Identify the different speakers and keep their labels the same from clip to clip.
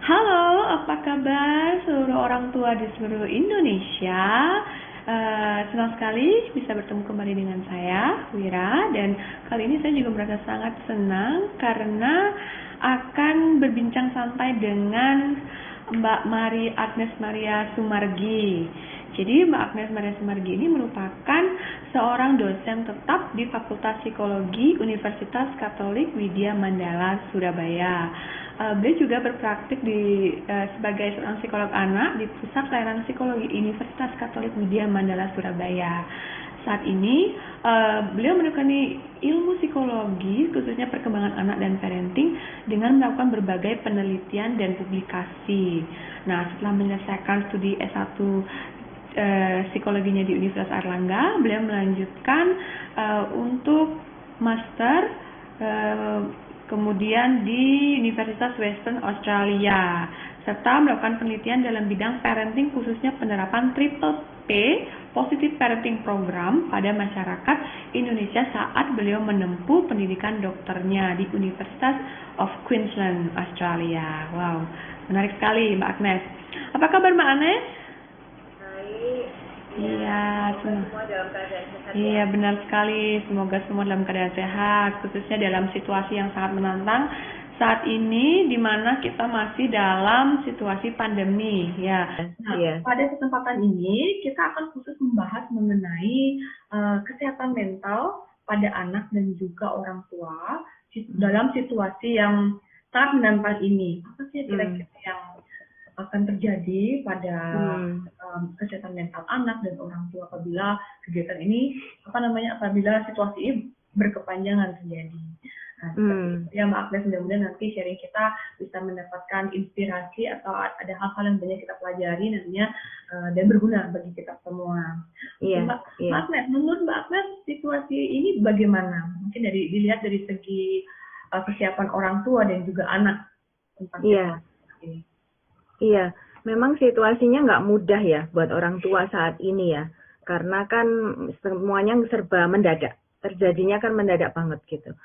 Speaker 1: Halo, apa kabar seluruh orang tua di seluruh Indonesia? Senang sekali bisa bertemu kembali dengan saya, Wira, dan kali ini saya juga merasa sangat senang karena akan berbincang santai dengan Mbak Mari Agnes Maria Sumargi. Jadi Mbak Agnes Maria Sumargi ini merupakan seorang dosen tetap di Fakultas Psikologi Universitas Katolik Widya Mandala Surabaya. Beliau juga berpraktik sebagai seorang psikolog anak di Pusat Pelayanan Psikologi Universitas Katolik Widya Mandala Surabaya. Saat ini beliau menekuni ilmu psikologi khususnya perkembangan anak dan parenting dengan melakukan berbagai penelitian dan publikasi. Nah, setelah menyelesaikan studi S1 psikologinya di Universitas Airlangga, beliau melanjutkan untuk master eh, kemudian di Universitas Western Australia, serta melakukan penelitian dalam bidang parenting khususnya penerapan Triple P Positive Parenting Program pada masyarakat Indonesia saat beliau menempuh pendidikan dokternya di Universitas of Queensland, Australia. Wow, menarik sekali Mbak Agnes. Apa kabar Mbak Agnes?
Speaker 2: Baik,
Speaker 1: Iya,
Speaker 2: ya, semoga
Speaker 1: semua.
Speaker 2: semua dalam keadaan sehat ya.
Speaker 1: Iya, benar sekali. Semoga semua dalam keadaan sehat, khususnya dalam situasi yang sangat menantang saat ini, di mana kita masih dalam situasi pandemi. Ya. Nah,
Speaker 2: Iya.
Speaker 1: pada kesempatan ini kita akan khusus membahas mengenai kesehatan mental pada anak dan juga orang tua dalam situasi yang sangat menantang ini. Apa sih kira-kira yang akan terjadi pada kesehatan mental anak dan orang tua apabila kegiatan ini apabila situasi ini berkepanjangan terjadi. Nah, seperti itu ya Mbak Agnes, mudah-mudahan nanti sharing kita bisa mendapatkan inspirasi atau ada hal-hal yang banyak kita pelajari nantinya dan berguna bagi kita semua. Oke, Mbak Agnes, menurut Mbak Agnes situasi ini bagaimana? Mungkin dilihat dari segi kesiapan orang tua dan juga anak tentang situasi ini.
Speaker 2: Iya, memang situasinya nggak mudah ya buat orang tua saat ini ya, karena kan semuanya serba mendadak, terjadinya kan mendadak banget gitu.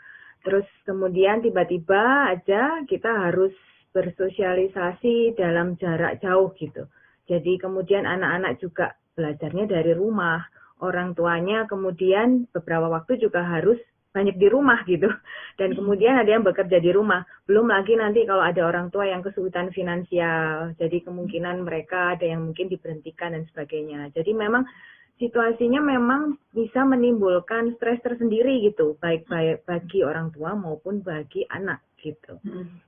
Speaker 2: Terus kemudian tiba-tiba aja kita harus bersosialisasi dalam jarak jauh gitu. Jadi kemudian anak-anak juga belajarnya dari rumah, orang tuanya kemudian beberapa waktu juga harus banyak di rumah gitu. Dan kemudian ada yang bekerja di rumah. Belum lagi nanti kalau ada orang tua yang kesulitan finansial. Jadi kemungkinan mereka ada yang mungkin diberhentikan dan sebagainya. Jadi memang situasinya memang bisa menimbulkan stres tersendiri gitu. Baik bagi orang tua maupun bagi anak gitu.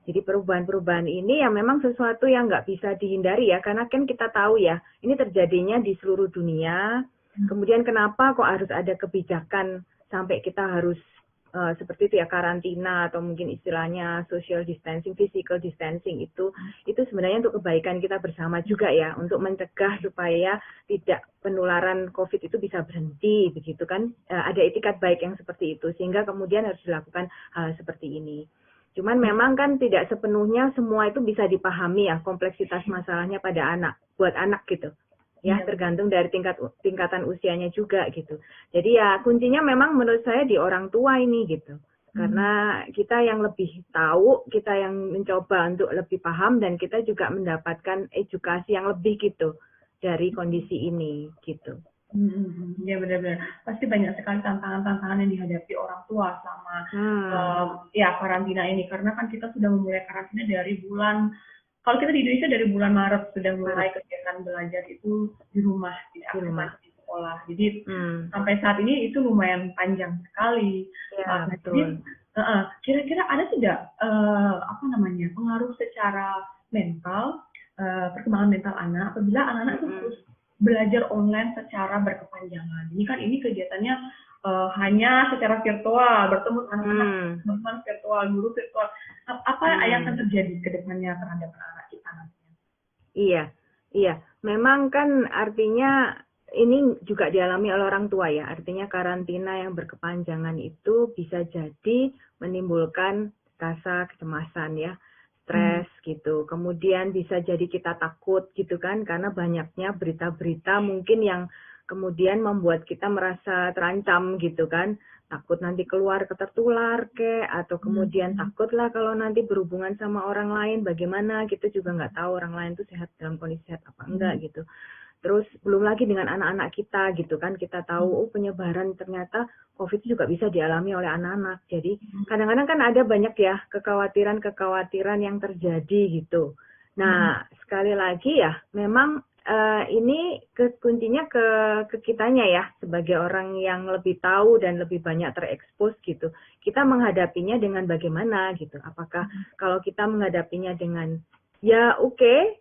Speaker 2: Jadi perubahan-perubahan ini ya memang sesuatu yang nggak bisa dihindari ya. Karena kan kita tahu ya, ini terjadinya di seluruh dunia. Kemudian kenapa kok harus ada kebijakan sampai kita harus seperti itu ya, karantina atau mungkin istilahnya social distancing, physical distancing itu sebenarnya untuk kebaikan kita bersama juga ya, untuk mencegah supaya tidak penularan COVID itu bisa berhenti begitu kan, ada etikat baik yang seperti itu sehingga kemudian harus dilakukan hal seperti ini. Cuman memang kan tidak sepenuhnya semua itu bisa dipahami ya, kompleksitas masalahnya pada anak, buat anak gitu. Ya, tergantung dari tingkatan usianya juga gitu. Jadi ya kuncinya memang menurut saya di orang tua ini gitu. Karena kita yang lebih tahu, kita yang mencoba untuk lebih paham dan kita juga mendapatkan edukasi yang lebih gitu dari kondisi ini gitu.
Speaker 1: Ya benar-benar pasti banyak sekali tantangan-tantangan yang dihadapi orang tua selama ya karantina ini, karena kan kita sudah memulai karantina dari bulan, kalau kita di Indonesia dari bulan Maret sudah mulai kegiatan belajar itu di rumah, tidak aktif di sekolah. Jadi sampai saat ini itu lumayan panjang sekali.
Speaker 2: Ya,
Speaker 1: jadi kira-kira ada tidak pengaruh secara mental, perkembangan mental anak apabila anak-anak itu terus belajar online secara berkepanjangan. Ini kegiatannya hanya secara virtual, bertemu anak-anak teman virtual, guru virtual. Apa yang akan terjadi ke depannya terhadap anak kita nantinya?
Speaker 2: Iya. Memang kan artinya ini juga dialami oleh orang tua ya. Artinya karantina yang berkepanjangan itu bisa jadi menimbulkan rasa kecemasan ya, stres gitu. Kemudian bisa jadi kita takut gitu kan, karena banyaknya berita-berita mungkin yang kemudian membuat kita merasa terancam gitu kan, takut nanti keluar tertular atau kemudian takutlah kalau nanti berhubungan sama orang lain bagaimana, kita juga nggak tahu orang lain tuh sehat, dalam kondisi sehat apa enggak gitu. Terus belum lagi dengan anak-anak kita gitu kan, kita tahu penyebaran ternyata COVID juga bisa dialami oleh anak-anak. Jadi kadang-kadang kan ada banyak ya kekhawatiran yang terjadi gitu. Nah, sekali lagi ya memang ini kuncinya ke kitanya ya, sebagai orang yang lebih tahu dan lebih banyak terekspos gitu. Kita menghadapinya dengan bagaimana gitu. Apakah kalau kita menghadapinya dengan ya oke,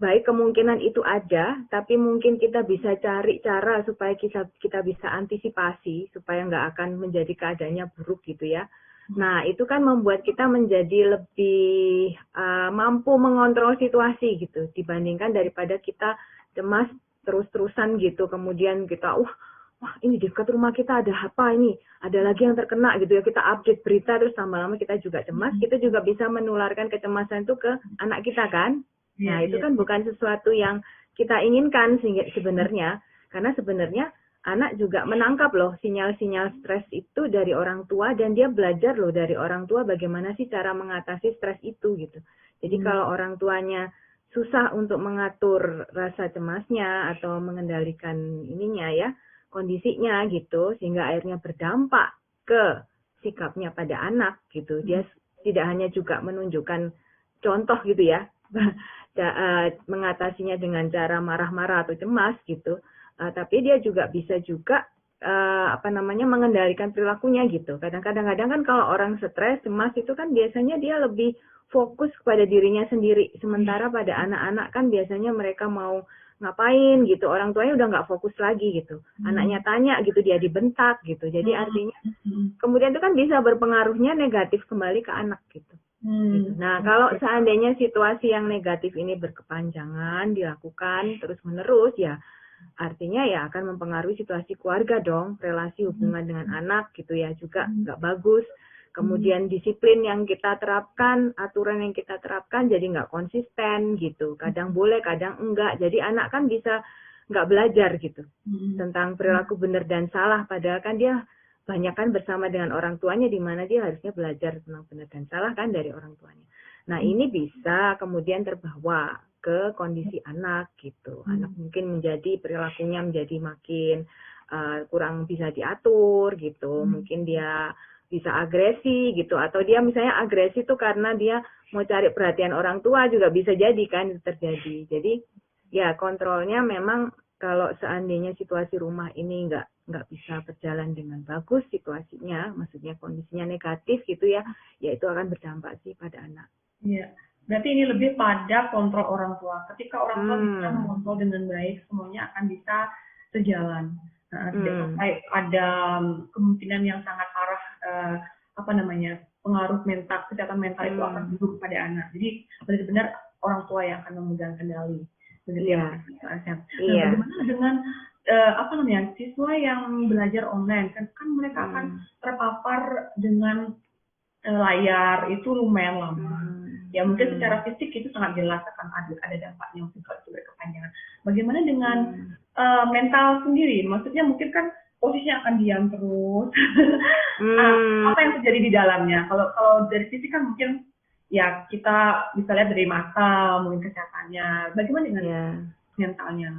Speaker 2: baik, kemungkinan itu ada, tapi mungkin kita bisa cari cara supaya kita bisa antisipasi, supaya nggak akan menjadi keadaannya buruk gitu ya. Nah, itu kan membuat kita menjadi lebih mampu mengontrol situasi gitu, dibandingkan daripada kita cemas terus-terusan gitu, kemudian kita, wah ini di dekat rumah kita ada apa ini, ada lagi yang terkena gitu ya, kita update berita, terus lama-lama kita juga cemas, kita juga bisa menularkan kecemasan itu ke anak kita kan. Nah, itu kan bukan sesuatu yang kita inginkan sebenarnya, karena sebenarnya anak juga menangkap loh sinyal-sinyal stres itu dari orang tua, dan dia belajar loh dari orang tua bagaimana sih cara mengatasi stres itu gitu. Jadi kalau orang tuanya susah untuk mengatur rasa cemasnya atau mengendalikan ininya ya, kondisinya gitu, sehingga akhirnya berdampak ke sikapnya pada anak gitu. Dia tidak hanya juga menunjukkan contoh gitu ya, mengatasinya dengan cara marah-marah atau cemas gitu, tapi dia juga bisa juga mengendalikan perilakunya gitu. Kadang-kadang kan kalau orang stres, cemas itu kan biasanya dia lebih fokus kepada dirinya sendiri, sementara pada anak-anak kan biasanya mereka mau ngapain gitu, orang tuanya udah nggak fokus lagi gitu, anaknya tanya gitu, dia dibentak gitu. Jadi artinya kemudian itu kan bisa berpengaruhnya negatif kembali ke anak gitu. Nah, kalau seandainya situasi yang negatif ini berkepanjangan dilakukan terus-menerus ya, artinya ya akan mempengaruhi situasi keluarga dong, relasi hubungan dengan anak gitu ya, juga nggak bagus. Kemudian disiplin yang kita terapkan, aturan yang kita terapkan jadi nggak konsisten gitu, kadang boleh kadang enggak, jadi anak kan bisa nggak belajar gitu tentang perilaku benar dan salah, padahal kan dia banyak kan bersama dengan orang tuanya, di mana dia harusnya belajar tentang benar dan salah kan dari orang tuanya. Nah, ini bisa kemudian terbawa ke kondisi anak gitu. Anak mungkin menjadi perilakunya menjadi makin kurang bisa diatur gitu. Mungkin dia bisa agresi gitu, atau dia misalnya agresi itu karena dia mau cari perhatian orang tua, juga bisa jadi kan itu terjadi. Jadi ya kontrolnya memang kalau seandainya situasi rumah ini nggak bisa berjalan dengan bagus situasinya, maksudnya kondisinya negatif gitu ya, ya itu akan berdampak sih pada anak.
Speaker 1: Iya, berarti ini lebih pada kontrol orang tua. Ketika orang tua bisa mengontrol dengan baik, semuanya akan bisa sejalan. Tidak sampai ada kemungkinan yang sangat parah, pengaruh mental, kesehatan mental itu akan buruk pada anak. Jadi benar-benar orang tua yang akan memegang kendali. Begitu ya, Mas. Nah, bagaimana dengan siswa yang belajar online, kan mereka akan terpapar dengan layar itu lumayan lama. Ya mungkin secara fisik itu sangat jelas akan ada dampaknya untuk berkepanjangan. Bagaimana dengan mental sendiri? Maksudnya mungkin kan posisinya akan diam terus. Apa yang terjadi di dalamnya? Kalau dari fisik kan mungkin ya kita bisa lihat dari mata, mungkin kesehatannya. Bagaimana dengan mentalnya?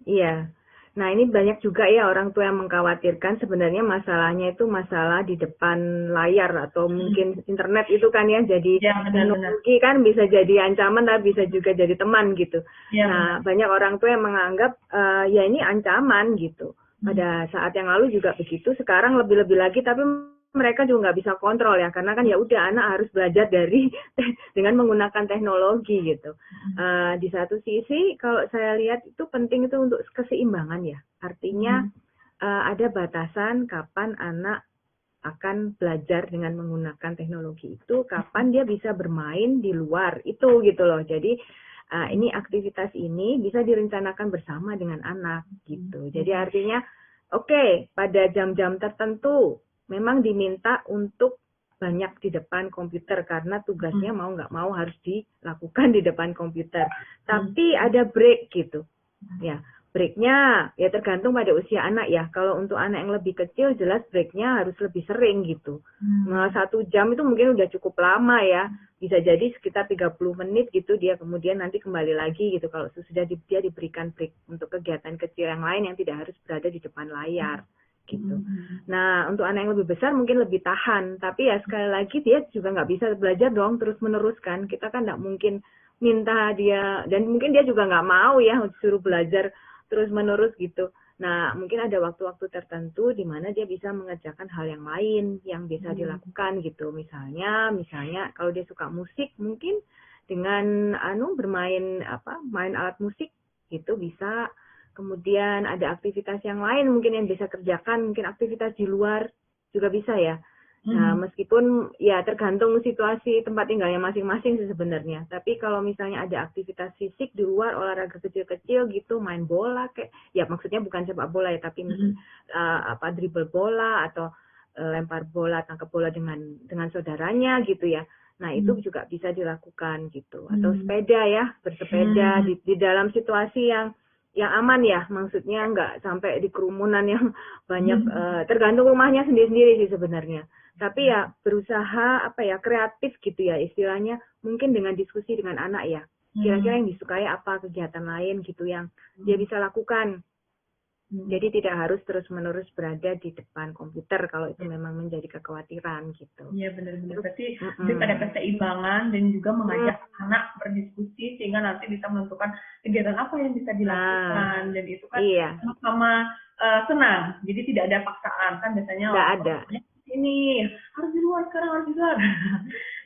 Speaker 2: Iya. Nah, ini banyak juga ya orang tua yang mengkhawatirkan sebenarnya masalahnya itu masalah di depan layar atau mungkin internet itu kan ya, jadi teknologi kan bisa jadi ancaman tapi bisa juga jadi teman gitu. Nah, banyak orang tua yang menganggap ya ini ancaman gitu. Pada saat yang lalu juga begitu, sekarang lebih-lebih lagi, tapi mereka juga nggak bisa kontrol ya, karena kan ya udah anak harus belajar dengan menggunakan teknologi gitu. Di satu sisi kalau saya lihat itu penting itu untuk keseimbangan ya, artinya ada batasan kapan anak akan belajar dengan menggunakan teknologi itu, kapan dia bisa bermain di luar itu gitu loh. Jadi ini aktivitas ini bisa direncanakan bersama dengan anak gitu. Jadi artinya oke, pada jam-jam tertentu memang diminta untuk banyak di depan komputer karena tugasnya mau nggak mau harus dilakukan di depan komputer. Tapi ada break gitu. Ya, breaknya ya tergantung pada usia anak ya. Kalau untuk anak yang lebih kecil jelas breaknya harus lebih sering gitu. Nah, 1 jam itu mungkin udah cukup lama ya. Bisa jadi sekitar 30 menit gitu dia kemudian nanti kembali lagi gitu. Kalau sudah dia diberikan break untuk kegiatan kecil yang lain yang tidak harus berada di depan layar gitu. Nah, untuk anak yang lebih besar mungkin lebih tahan. Tapi ya sekali lagi dia juga nggak bisa belajar dong terus meneruskan. Kita kan nggak mungkin minta dia, dan mungkin dia juga nggak mau ya suruh belajar terus menerus gitu. Nah, mungkin ada waktu-waktu tertentu di mana dia bisa mengerjakan hal yang lain yang bisa dilakukan gitu. Misalnya kalau dia suka musik mungkin dengan bermain main alat musik gitu bisa. Kemudian ada aktivitas yang lain mungkin yang bisa kerjakan, mungkin aktivitas di luar juga bisa ya. Nah, meskipun ya tergantung situasi tempat tinggalnya masing-masing sih sebenarnya. Tapi kalau misalnya ada aktivitas fisik di luar, olahraga kecil-kecil gitu, main bola kayak, ya maksudnya bukan sepak bola ya, tapi dribble bola atau lempar bola, tangkap bola dengan saudaranya gitu ya. Nah, itu juga bisa dilakukan gitu. Atau sepeda ya, bersepeda di dalam situasi yang aman ya, maksudnya nggak sampai di kerumunan yang banyak, tergantung rumahnya sendiri-sendiri sih sebenarnya. Tapi ya berusaha kreatif gitu ya istilahnya, mungkin dengan diskusi dengan anak ya. Kira-kira yang disukai apa kegiatan lain gitu yang dia bisa lakukan. Jadi tidak harus terus-menerus berada di depan komputer kalau itu memang menjadi kekhawatiran gitu.
Speaker 1: Iya benar-benar. Berarti ada keseimbangan dan juga mengajak anak berdiskusi sehingga nanti bisa menentukan kegiatan apa yang bisa dilakukan, dan itu kan sama-sama senang. Jadi tidak ada paksaan kan biasanya.
Speaker 2: Nggak ada.
Speaker 1: Ini harus di luar sekarang, harus di luar.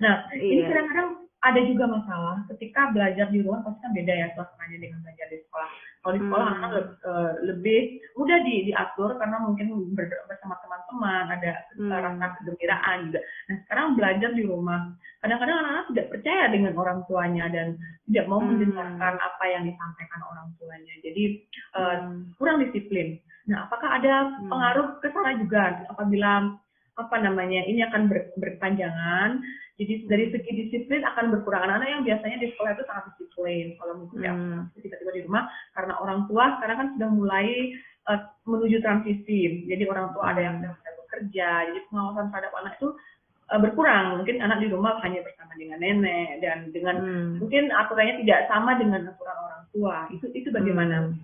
Speaker 1: Nah, ini kadang-kadang ada juga masalah ketika belajar di rumah pasti kan beda ya suasananya dengan belajar di sekolah. Kalau di sekolah anak lebih mudah diatur karena mungkin bersama teman-teman, ada rasa kegembiraan juga. Nah, sekarang belajar di rumah, kadang-kadang anak-anak tidak percaya dengan orang tuanya dan tidak mau mendengarkan apa yang disampaikan orang tuanya. Jadi kurang disiplin. Nah, apakah ada pengaruh ke sana juga apabila ini akan berkepanjangan? Jadi dari segi disiplin akan berkurang. Anak-anak yang biasanya di sekolah itu sangat disiplin. Kalau mungkin tiba-tiba di rumah karena orang tua sekarang kan sudah mulai menuju transisi. Jadi orang tua ada yang sudah bekerja. Jadi pengawasan terhadap anak itu berkurang. Mungkin anak di rumah hanya bersama dengan nenek dan dengan mungkin aturannya tidak sama dengan aturan orang tua. Itu bagaimana?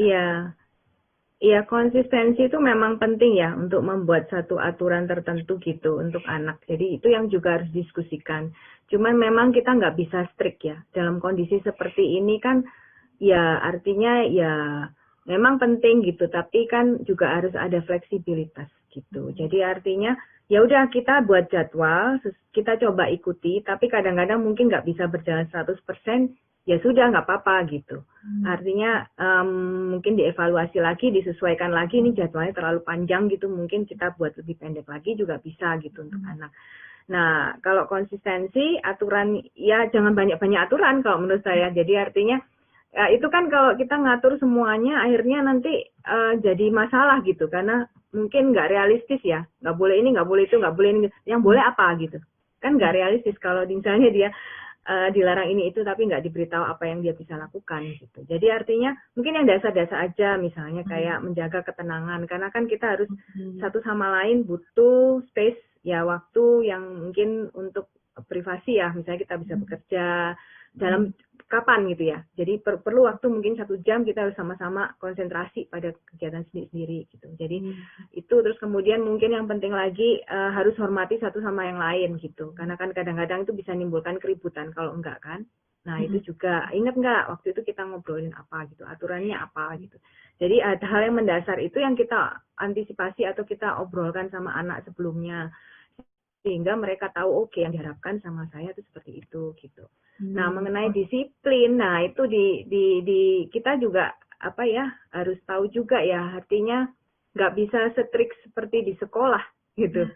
Speaker 2: Iya. Iya, konsistensi itu memang penting ya untuk membuat satu aturan tertentu gitu untuk anak. Jadi itu yang juga harus diskusikan. Cuman memang kita nggak bisa strict ya. Dalam kondisi seperti ini kan ya artinya ya memang penting gitu. Tapi kan juga harus ada fleksibilitas gitu. Jadi artinya ya udah kita buat jadwal, kita coba ikuti. Tapi kadang-kadang mungkin nggak bisa berjalan 100%. Ya sudah nggak apa-apa gitu. Artinya mungkin dievaluasi lagi, disesuaikan lagi, ini jadwalnya terlalu panjang gitu, mungkin kita buat lebih pendek lagi juga bisa gitu untuk anak. Nah, kalau konsistensi, aturan, ya jangan banyak-banyak aturan kalau menurut saya. Jadi artinya, ya itu kan kalau kita ngatur semuanya, akhirnya nanti jadi masalah gitu, karena mungkin nggak realistis ya, nggak boleh ini, nggak boleh itu, nggak boleh ini, yang boleh apa gitu. Kan nggak realistis kalau misalnya dia dilarang ini itu tapi nggak diberitahu apa yang dia bisa lakukan gitu. Jadi artinya mungkin yang dasar-dasar aja, misalnya kayak menjaga ketenangan, karena kan kita harus satu sama lain butuh space ya, waktu yang mungkin untuk privasi ya, misalnya kita bisa bekerja dalam kapan gitu ya. Jadi perlu waktu mungkin 1 jam kita harus sama-sama konsentrasi pada kegiatan sendiri-sendiri gitu. Jadi itu, terus kemudian mungkin yang penting lagi harus hormati satu sama yang lain gitu. Karena kan kadang-kadang itu bisa menimbulkan keributan kalau enggak kan. Nah itu juga, ingat nggak waktu itu kita ngobrolin apa gitu, aturannya apa gitu. Jadi ada hal yang mendasar itu yang kita antisipasi atau kita obrolkan sama anak sebelumnya. Sehingga mereka tahu oke, yang diharapkan sama saya itu seperti itu gitu. Nah, mengenai disiplin, nah itu di kita juga harus tahu juga ya, artinya nggak bisa strict seperti di sekolah gitu.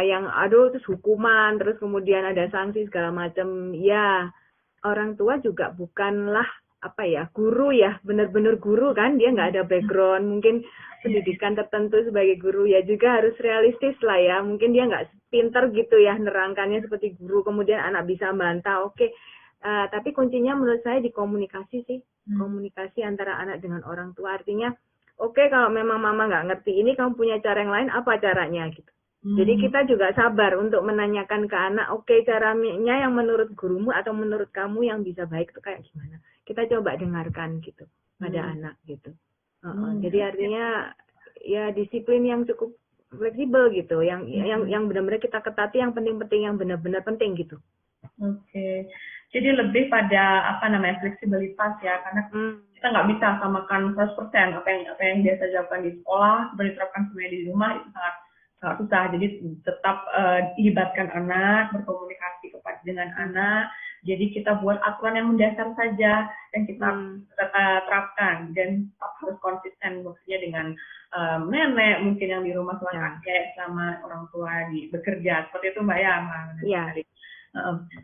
Speaker 2: Yang terus hukuman, terus kemudian ada sanksi segala macam. Ya, orang tua juga bukanlah guru ya, benar-benar guru kan, dia nggak ada background mungkin pendidikan tertentu sebagai guru, ya juga harus realistis lah ya, mungkin dia nggak pinter gitu ya nerangkannya seperti guru, kemudian anak bisa bantah, oke, Tapi kuncinya menurut saya di komunikasi sih, komunikasi antara anak dengan orang tua. Artinya, oke, kalau memang mama nggak ngerti ini, kamu punya cara yang lain, apa caranya gitu. Jadi kita juga sabar untuk menanyakan ke anak, oke, caranya yang menurut gurumu atau menurut kamu yang bisa baik itu kayak gimana. Kita coba dengarkan gitu pada anak gitu. Jadi artinya ya disiplin yang cukup fleksibel gitu, yang benar-benar kita ketati, yang penting-penting, yang benar-benar penting gitu.
Speaker 1: Oke. Jadi lebih pada fleksibilitas ya, karena kita nggak bisa samakan 100% apa yang biasa dilakukan di sekolah diterapkan semuanya di rumah, itu sangat susah. Jadi tetap libatkan anak, berkomunikasi dengan anak. Jadi kita buat aturan yang mendasar saja dan kita terapkan, dan harus konsisten maksudnya dengan nenek mungkin yang di rumah sama kakek sama orang tua bekerja, seperti itu Mbak ya.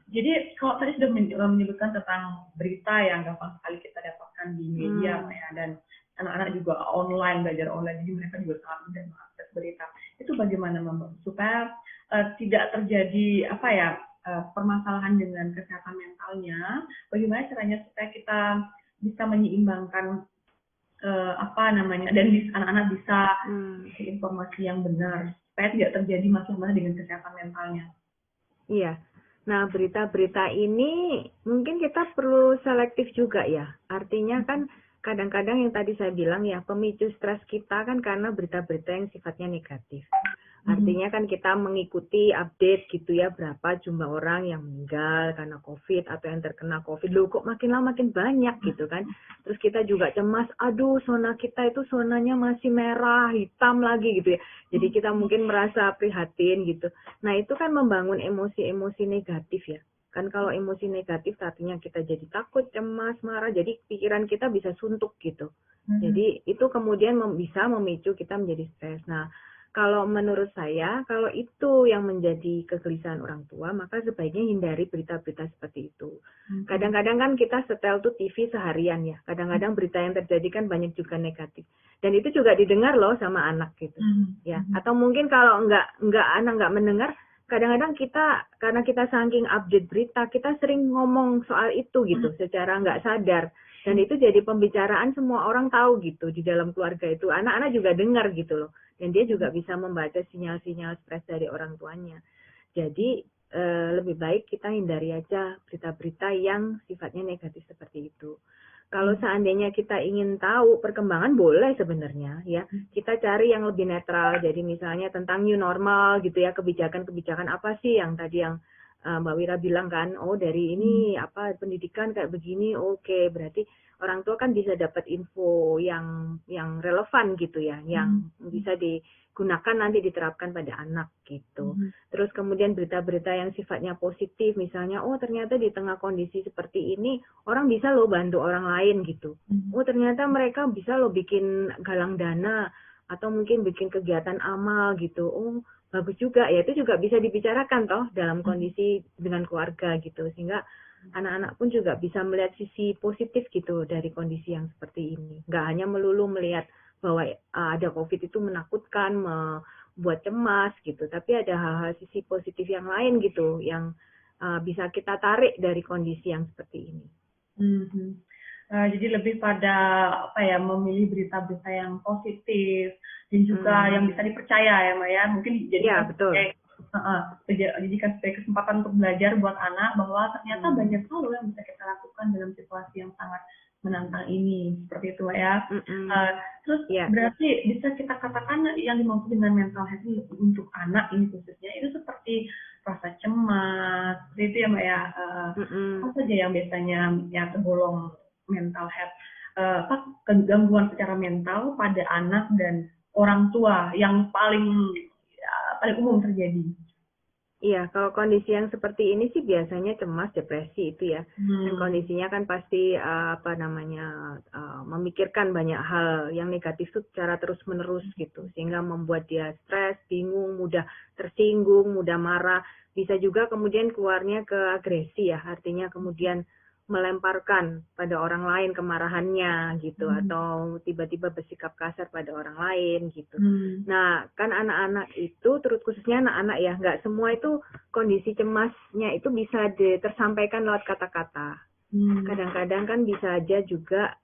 Speaker 1: Jadi kalau tadi sudah menyebutkan tentang berita yang gampang sekali kita dapatkan di media ya, dan anak-anak juga belajar online, jadi mereka juga sangat mudah mengakses berita. Itu bagaimana supaya tidak terjadi permasalahan dengan kesehatan mentalnya? Bagaimana caranya supaya kita bisa menyeimbangkan dan anak-anak bisa informasi yang benar supaya tidak terjadi masalah dengan kesehatan mentalnya?
Speaker 2: Iya. Nah, berita-berita ini mungkin kita perlu selektif juga ya. Artinya kan kadang-kadang yang tadi saya bilang ya, pemicu stres kita kan karena berita-berita yang sifatnya negatif. Artinya kan kita mengikuti update gitu ya, berapa jumlah orang yang meninggal karena COVID atau yang terkena COVID. Loh kok makin lama makin banyak gitu kan. Terus kita juga cemas, aduh zona kita itu zonanya masih merah, hitam lagi gitu ya. Jadi kita mungkin merasa prihatin gitu. Nah itu kan membangun emosi-emosi negatif ya. Kan kalau emosi negatif artinya kita jadi takut, cemas, marah, jadi pikiran kita bisa suntuk gitu. Jadi itu kemudian bisa memicu kita menjadi stres. Nah, kalau menurut saya, kalau itu yang menjadi kegelisahan orang tua, maka sebaiknya hindari berita-berita seperti itu. Kadang-kadang kan kita setel tuh TV seharian ya. Kadang-kadang berita yang terjadi kan banyak juga negatif. Dan itu juga didengar loh sama anak gitu. Ya. Atau mungkin kalau anak nggak mendengar, kadang-kadang kita, karena kita saking update berita, kita sering ngomong soal itu gitu, secara nggak sadar. Dan itu jadi pembicaraan, semua orang tahu gitu di dalam keluarga itu. Anak-anak juga dengar gitu loh. Dan dia juga bisa membaca sinyal-sinyal stres dari orang tuanya. Jadi lebih baik kita hindari aja berita-berita yang sifatnya negatif seperti itu. Kalau seandainya kita ingin tahu perkembangan, boleh sebenarnya ya. Kita cari yang lebih netral. Jadi misalnya tentang new normal gitu ya, kebijakan-kebijakan apa sih yang tadi yang Mbak Wira bilang kan, oh dari ini pendidikan kayak begini, oke, berarti orang tua kan bisa dapat info yang relevan gitu ya, yang bisa digunakan nanti diterapkan pada anak gitu. Terus kemudian berita-berita yang sifatnya positif, misalnya oh ternyata di tengah kondisi seperti ini orang bisa loh bantu orang lain gitu. Oh ternyata mereka bisa loh bikin galang dana atau mungkin bikin kegiatan amal gitu. Oh bagus juga ya, itu juga bisa dibicarakan toh dalam kondisi dengan keluarga gitu, sehingga anak-anak pun juga bisa melihat sisi positif gitu dari kondisi yang seperti ini. Nggak hanya melulu melihat bahwa ada COVID itu menakutkan, membuat cemas gitu, tapi ada hal-hal sisi positif yang lain gitu yang bisa kita tarik dari kondisi yang seperti ini.
Speaker 1: Jadi lebih pada memilih berita-berita yang positif dan juga yang bisa dipercaya ya Mbak ya. Mungkin
Speaker 2: ya, betul.
Speaker 1: Jadikan sebagai kesempatan untuk belajar buat anak bahwa ternyata banyak hal yang bisa kita lakukan dalam situasi yang sangat menantang ini, seperti itu Mbak ya. Terus berarti bisa kita katakan yang dimaksud dengan mental health ini untuk anak ini khususnya itu seperti rasa cemas, seperti itu ya Mbak ya. Apa saja yang biasanya ya tergolong mental health, gangguan secara mental pada anak dan orang tua yang paling umum terjadi?
Speaker 2: Iya, kalau kondisi yang seperti ini sih biasanya cemas, depresi itu ya. Dan kondisinya kan pasti memikirkan banyak hal yang negatif itu secara terus-menerus gitu, sehingga membuat dia stres, bingung, mudah tersinggung, mudah marah. Bisa juga kemudian keluarnya ke agresi ya, artinya kemudian melemparkan pada orang lain kemarahannya gitu, atau tiba-tiba bersikap kasar pada orang lain gitu. Nah, kan anak-anak itu, terus khususnya anak-anak ya, nggak semua itu kondisi cemasnya itu bisa tersampaikan lewat kata-kata. Kadang-kadang kan bisa aja juga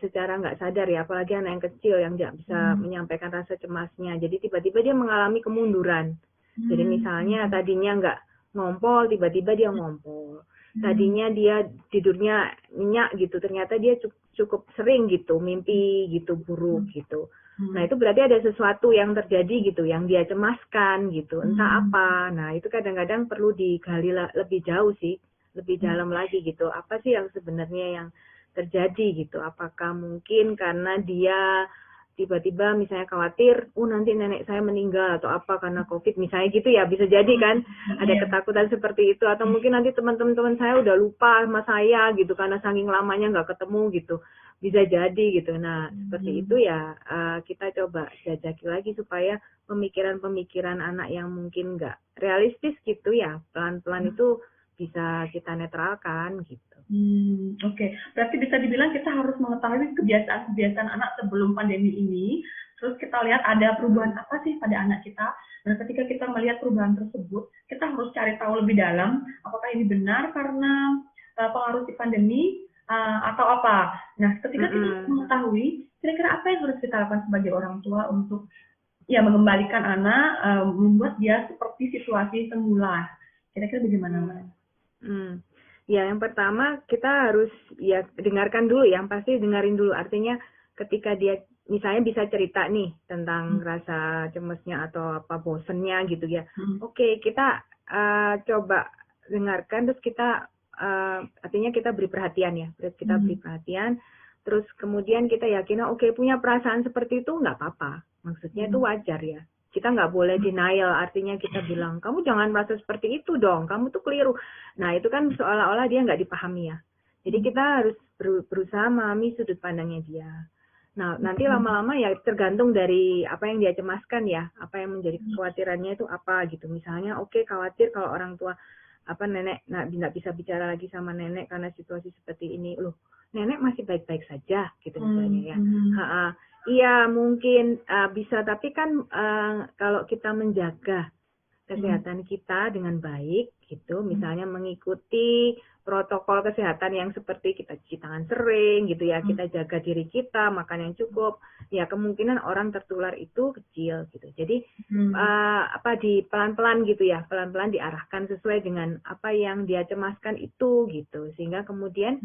Speaker 2: secara nggak sadar ya, apalagi anak yang kecil yang nggak bisa menyampaikan rasa cemasnya. Jadi tiba-tiba dia mengalami kemunduran. Jadi misalnya tadinya nggak ngompol, tiba-tiba dia ngompol. Tadinya dia tidurnya nyenyak gitu, ternyata dia cukup sering gitu mimpi gitu buruk gitu. Nah itu berarti ada sesuatu yang terjadi gitu, yang dia cemaskan gitu, entah apa. Nah itu kadang-kadang perlu digali lebih jauh sih, lebih dalam lagi gitu. Apa sih yang sebenarnya yang terjadi gitu? Apakah mungkin karena dia tiba-tiba misalnya khawatir, nanti nenek saya meninggal atau apa karena COVID misalnya gitu ya, bisa jadi kan ada ketakutan seperti itu, atau mungkin nanti teman-teman saya udah lupa sama saya gitu karena saking lamanya nggak ketemu gitu, bisa jadi gitu. Nah seperti itu ya, kita coba jajaki lagi supaya pemikiran-pemikiran anak yang mungkin nggak realistis gitu ya, pelan-pelan itu bisa kita netralkan gitu.
Speaker 1: Oke. Berarti bisa dibilang kita harus mengetahui kebiasaan-kebiasaan anak sebelum pandemi ini, terus kita lihat ada perubahan apa sih pada anak kita. Nah, ketika kita melihat perubahan tersebut, kita harus cari tahu lebih dalam apakah ini benar karena pengaruh si pandemi atau apa. Nah, ketika kita mengetahui, kira-kira apa yang harus kita lakukan sebagai orang tua untuk ya mengembalikan anak, membuat dia seperti situasi semula. Kira-kira bagaimana, Mbak?
Speaker 2: Ya, yang pertama kita harus ya dengarkan dulu, yang pasti dengerin dulu. Artinya ketika dia misalnya bisa cerita nih tentang rasa cemasnya atau apa bosennya gitu ya. Oke, kita coba dengarkan, terus kita artinya kita beri perhatian ya. Kita beri perhatian, terus kemudian kita yakin oke, punya perasaan seperti itu nggak apa-apa. Maksudnya itu wajar ya. Kita nggak boleh denial, artinya kita bilang, kamu jangan merasa seperti itu dong, kamu tuh keliru. Nah, itu kan seolah-olah dia nggak dipahami ya. Jadi kita harus berusaha memahami sudut pandangnya dia. Nah, nanti lama-lama ya tergantung dari apa yang dia cemaskan ya, apa yang menjadi kekhawatirannya itu apa gitu. Misalnya, oke, khawatir kalau orang tua, nenek nggak bisa bicara lagi sama nenek karena situasi seperti ini. Loh, nenek masih baik-baik saja gitu misalnya ya. Iya mungkin bisa, tapi kan kalau kita menjaga kesehatan kita dengan baik gitu, misalnya mengikuti protokol kesehatan yang seperti kita cuci tangan sering gitu ya, kita jaga diri kita, makan yang cukup, ya kemungkinan orang tertular itu kecil gitu. Jadi di pelan-pelan gitu ya, pelan-pelan diarahkan sesuai dengan apa yang dia cemaskan itu gitu, sehingga kemudian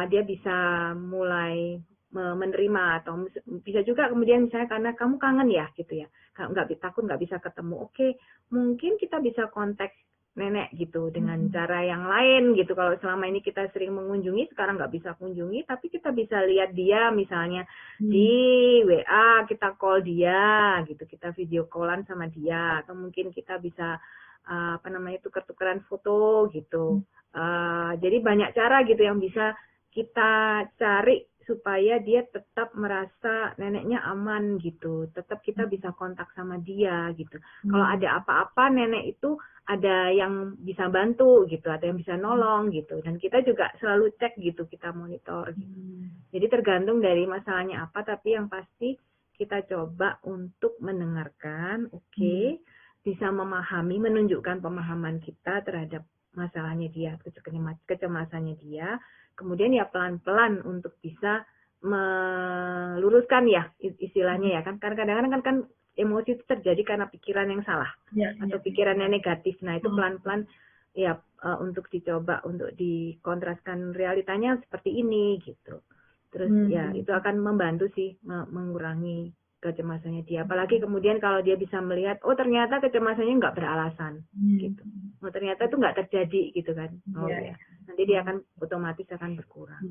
Speaker 2: dia bisa mulai menerima, atau bisa juga kemudian misalnya karena kamu kangen ya gitu ya, takut nggak bisa ketemu, oke, mungkin kita bisa kontak nenek gitu dengan cara yang lain gitu. Kalau selama ini kita sering mengunjungi, sekarang nggak bisa kunjungi, tapi kita bisa lihat dia misalnya di WA, kita call dia gitu, kita video callan sama dia, atau mungkin kita bisa tuker-tukeran foto gitu. Jadi banyak cara gitu yang bisa kita cari supaya dia tetap merasa neneknya aman gitu, tetap kita bisa kontak sama dia gitu. Kalau ada apa-apa, nenek itu ada yang bisa bantu gitu, ada yang bisa nolong gitu, dan kita juga selalu cek gitu, kita monitor gitu. Jadi tergantung dari masalahnya apa, tapi yang pasti kita coba untuk mendengarkan, bisa memahami, menunjukkan pemahaman kita terhadap masalahnya dia, kecemasannya dia, kemudian ya pelan-pelan untuk bisa meluruskan ya istilahnya ya kan, karena kadang-kadang kan emosi itu terjadi karena pikiran yang salah atau pikiran yang negatif. Nah itu pelan-pelan ya untuk dicoba untuk dikontraskan realitanya seperti ini gitu. Terus ya itu akan membantu sih mengurangi kecemasannya dia. Apalagi kemudian kalau dia bisa melihat, oh ternyata kecemasannya nggak beralasan gitu. Oh ternyata itu nggak terjadi gitu kan. Ya. Nanti dia akan otomatis akan berkurang.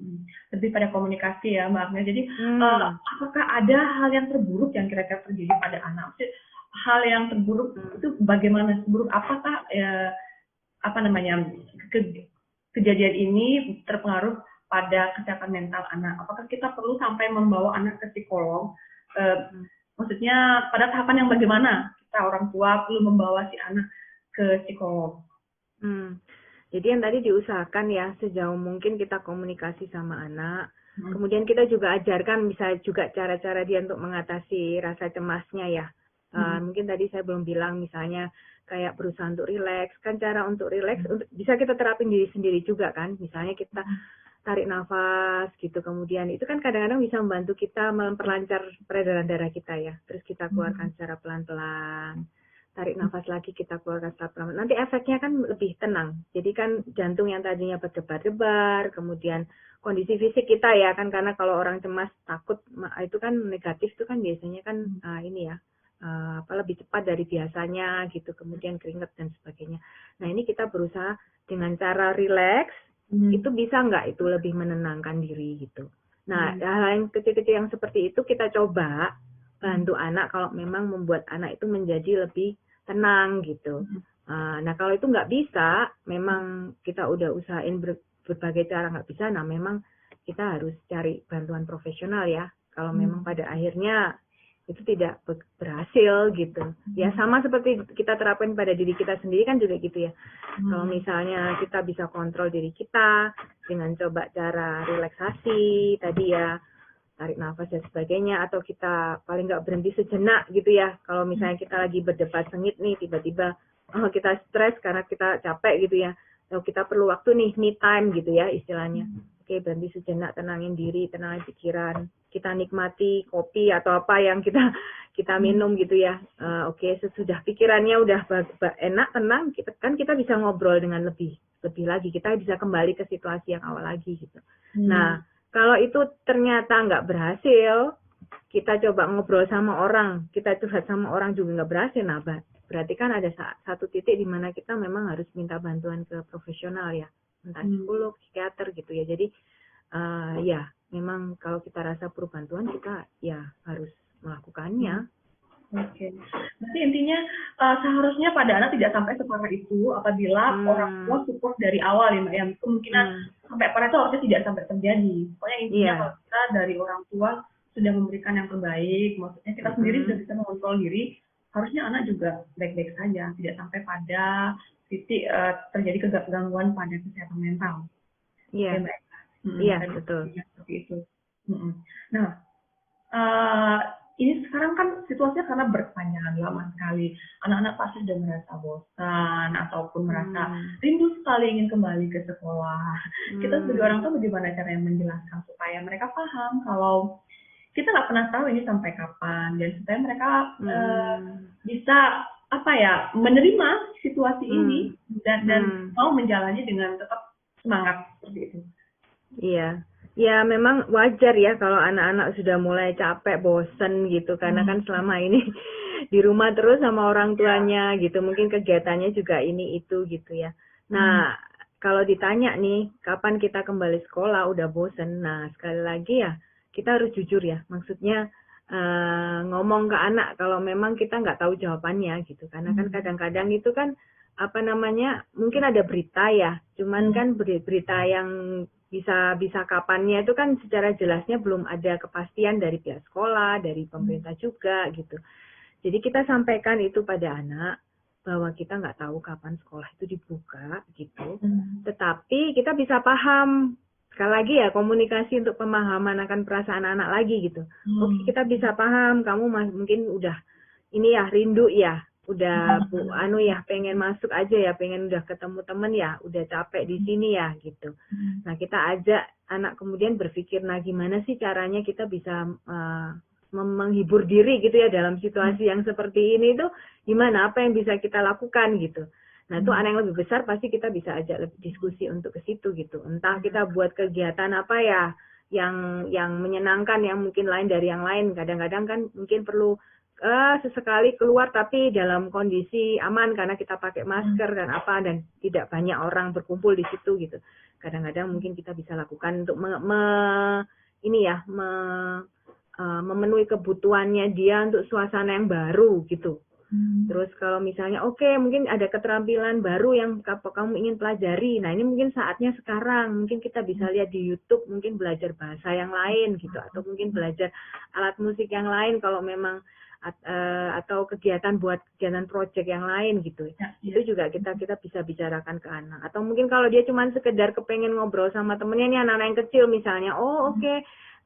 Speaker 1: Lebih pada komunikasi ya Mbak Agnes. Jadi apakah ada hal yang terburuk yang kira-kira terjadi pada anak? Hal yang terburuk itu bagaimana? Seburuk apakah kejadian ini terpengaruh pada kesehatan mental anak? Apakah kita perlu sampai membawa anak ke psikolog? Maksudnya pada tahapan yang bagaimana kita orang tua perlu membawa si anak ke psikolog?
Speaker 2: Jadi yang tadi diusahakan ya sejauh mungkin kita komunikasi sama anak.
Speaker 1: Hmm.
Speaker 2: Kemudian kita juga ajarkan bisa juga cara-cara dia untuk mengatasi rasa cemasnya ya. Mungkin tadi saya belum bilang misalnya kayak berusaha untuk rileks. Kan cara untuk rileks bisa kita terapin diri sendiri juga kan. Misalnya kita tarik nafas gitu. Kemudian itu kan kadang-kadang bisa membantu kita memperlancar peredaran darah kita ya. Terus kita keluarkan secara pelan-pelan. Tarik nafas lagi, kita keluarkan secara pelan. Nanti efeknya kan lebih tenang. Jadi kan jantung yang tadinya berdebar-debar, kemudian kondisi fisik kita ya kan, karena kalau orang cemas takut itu kan negatif itu kan biasanya kan ini ya lebih cepat dari biasanya gitu, kemudian keringat dan sebagainya. Nah ini kita berusaha dengan cara rileks, itu bisa nggak itu lebih menenangkan diri gitu. Nah hal yang kecil-kecil yang seperti itu kita coba bantu anak kalau memang membuat anak itu menjadi lebih tenang gitu. Nah kalau itu nggak bisa, memang kita udah usahain berbagai cara nggak bisa, nah memang kita harus cari bantuan profesional ya. Kalau memang pada akhirnya itu tidak berhasil gitu. Ya sama seperti kita terapin pada diri kita sendiri kan juga gitu ya. Kalau misalnya kita bisa kontrol diri kita dengan coba cara relaksasi tadi ya, tarik nafas dan sebagainya, atau kita paling nggak berhenti sejenak gitu ya. Kalau misalnya kita lagi berdebat sengit nih, tiba-tiba kita stres karena kita capek gitu ya. Lalu kita perlu waktu nih, me time gitu ya istilahnya. Oke, berhenti sejenak, tenangin diri, tenangin pikiran. Kita nikmati kopi atau apa yang kita minum gitu ya. Oke, sesudah pikirannya udah enak, tenang, kita bisa ngobrol dengan lebih lagi. Kita bisa kembali ke situasi yang awal lagi gitu. Nah, kalau itu ternyata nggak berhasil, kita coba ngobrol sama orang, kita curhat sama orang juga nggak berhasil, nah berarti kan ada satu titik di mana kita memang harus minta bantuan ke profesional ya, entah psikolog, psikiater gitu ya. Jadi ya memang kalau kita rasa perlu bantuan, kita ya harus melakukannya.
Speaker 1: Oke. Berarti intinya seharusnya pada anak tidak sampai separah itu apabila orang tua support dari awal ya Mbak, yang kemungkinan sampai parah itu harusnya tidak sampai terjadi. Pokoknya intinya kalau kita dari orang tua sudah memberikan yang terbaik, maksudnya kita sendiri sudah bisa mengontrol diri, harusnya anak juga baik-baik saja, tidak sampai pada titik terjadi kegangguan pada kesehatan mental.
Speaker 2: Iya.
Speaker 1: Ya, Mbak.
Speaker 2: Iya, betul.
Speaker 1: Seperti itu. Nah, ini sekarang kan situasinya karena berkepanjangan lama sekali. Anak-anak pasti sudah merasa bosan ataupun merasa rindu sekali ingin kembali ke sekolah. Kita sebagai orang tua bagaimana caranya menjelaskan supaya mereka paham kalau kita nggak pernah tahu ini sampai kapan, dan supaya mereka bisa menerima situasi ini dan mau menjalani dengan tetap semangat seperti itu.
Speaker 2: Iya. Ya memang wajar ya kalau anak-anak sudah mulai capek, bosen gitu, karena kan selama ini di rumah terus sama orang tuanya gitu, mungkin kegiatannya juga ini itu gitu ya. Nah kalau ditanya nih kapan kita kembali sekolah udah bosen, nah sekali lagi ya kita harus jujur ya, maksudnya ngomong ke anak kalau memang kita nggak tahu jawabannya gitu, karena kan kadang-kadang itu kan mungkin ada berita ya, cuman kan berita yang bisa kapannya itu kan secara jelasnya belum ada kepastian dari pihak sekolah, dari pemerintah juga gitu. Jadi kita sampaikan itu pada anak bahwa kita nggak tahu kapan sekolah itu dibuka gitu. Tetapi kita bisa paham, sekali lagi ya komunikasi untuk pemahaman akan perasaan anak lagi gitu. Oke, kita bisa paham kamu mungkin udah ini ya rindu ya, udah pengen masuk aja ya, pengen udah ketemu temen ya, udah capek di sini ya gitu. Nah kita ajak anak kemudian berpikir, nah gimana sih caranya kita bisa menghibur diri gitu ya dalam situasi yang seperti ini tuh gimana, apa yang bisa kita lakukan gitu. Nah itu anak yang lebih besar pasti kita bisa ajak diskusi untuk ke situ gitu. Entah kita buat kegiatan apa ya yang menyenangkan, yang mungkin lain dari yang lain. Kadang-kadang kan mungkin perlu sesekali keluar tapi dalam kondisi aman karena kita pakai masker dan tidak banyak orang berkumpul di situ gitu. Kadang-kadang mungkin kita bisa lakukan untuk memenuhi kebutuhannya dia untuk suasana yang baru gitu. Terus kalau misalnya mungkin ada keterampilan baru yang kamu ingin pelajari, nah ini mungkin saatnya sekarang, mungkin kita bisa lihat di YouTube, mungkin belajar bahasa yang lain gitu, atau mungkin belajar alat musik yang lain kalau memang atau kegiatan buat kegiatan project yang lain gitu.
Speaker 1: Ya,
Speaker 2: Itu juga kita bisa bicarakan ke anak. Atau mungkin kalau dia cuma sekedar kepengen ngobrol sama temennya nih, anak-anak yang kecil misalnya, oke,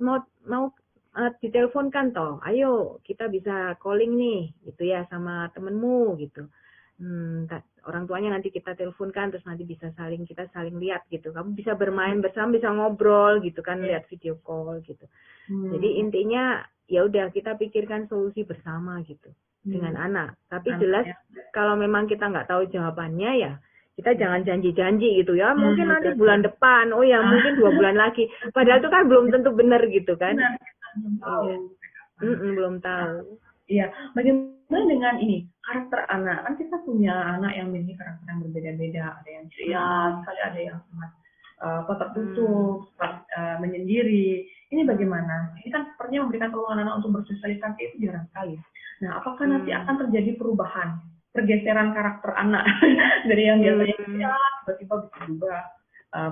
Speaker 2: mau diteleponkan toh, ayo kita bisa calling nih gitu ya sama temenmu gitu. Orang tuanya nanti kita teleponkan, terus nanti kita saling lihat gitu. Kamu bisa bermain bersama, bisa ngobrol gitu kan, lihat video call gitu. Jadi intinya ya udah kita pikirkan solusi bersama gitu dengan anak. Tapi jelas kalau memang kita nggak tahu jawabannya ya kita jangan janji-janji gitu ya. Mungkin nanti bulan depan, oh ya mungkin 2 bulan lagi. Padahal itu kan belum tentu benar gitu kan. Belum tahu.
Speaker 1: Iya, bagaimana dengan ini karakter anak? Kan kita punya anak yang memiliki karakter yang berbeda-beda. Ada yang ceria, ada yang sangat tertutup, menyendiri. Ini bagaimana? Ini kan sepertinya memberikan peluang anak untuk bersosialisasi itu jarang sekali. Nah, apakah nanti akan terjadi perubahan, pergeseran karakter anak dari yang biasanya ceria, tiba-tiba bisa berubah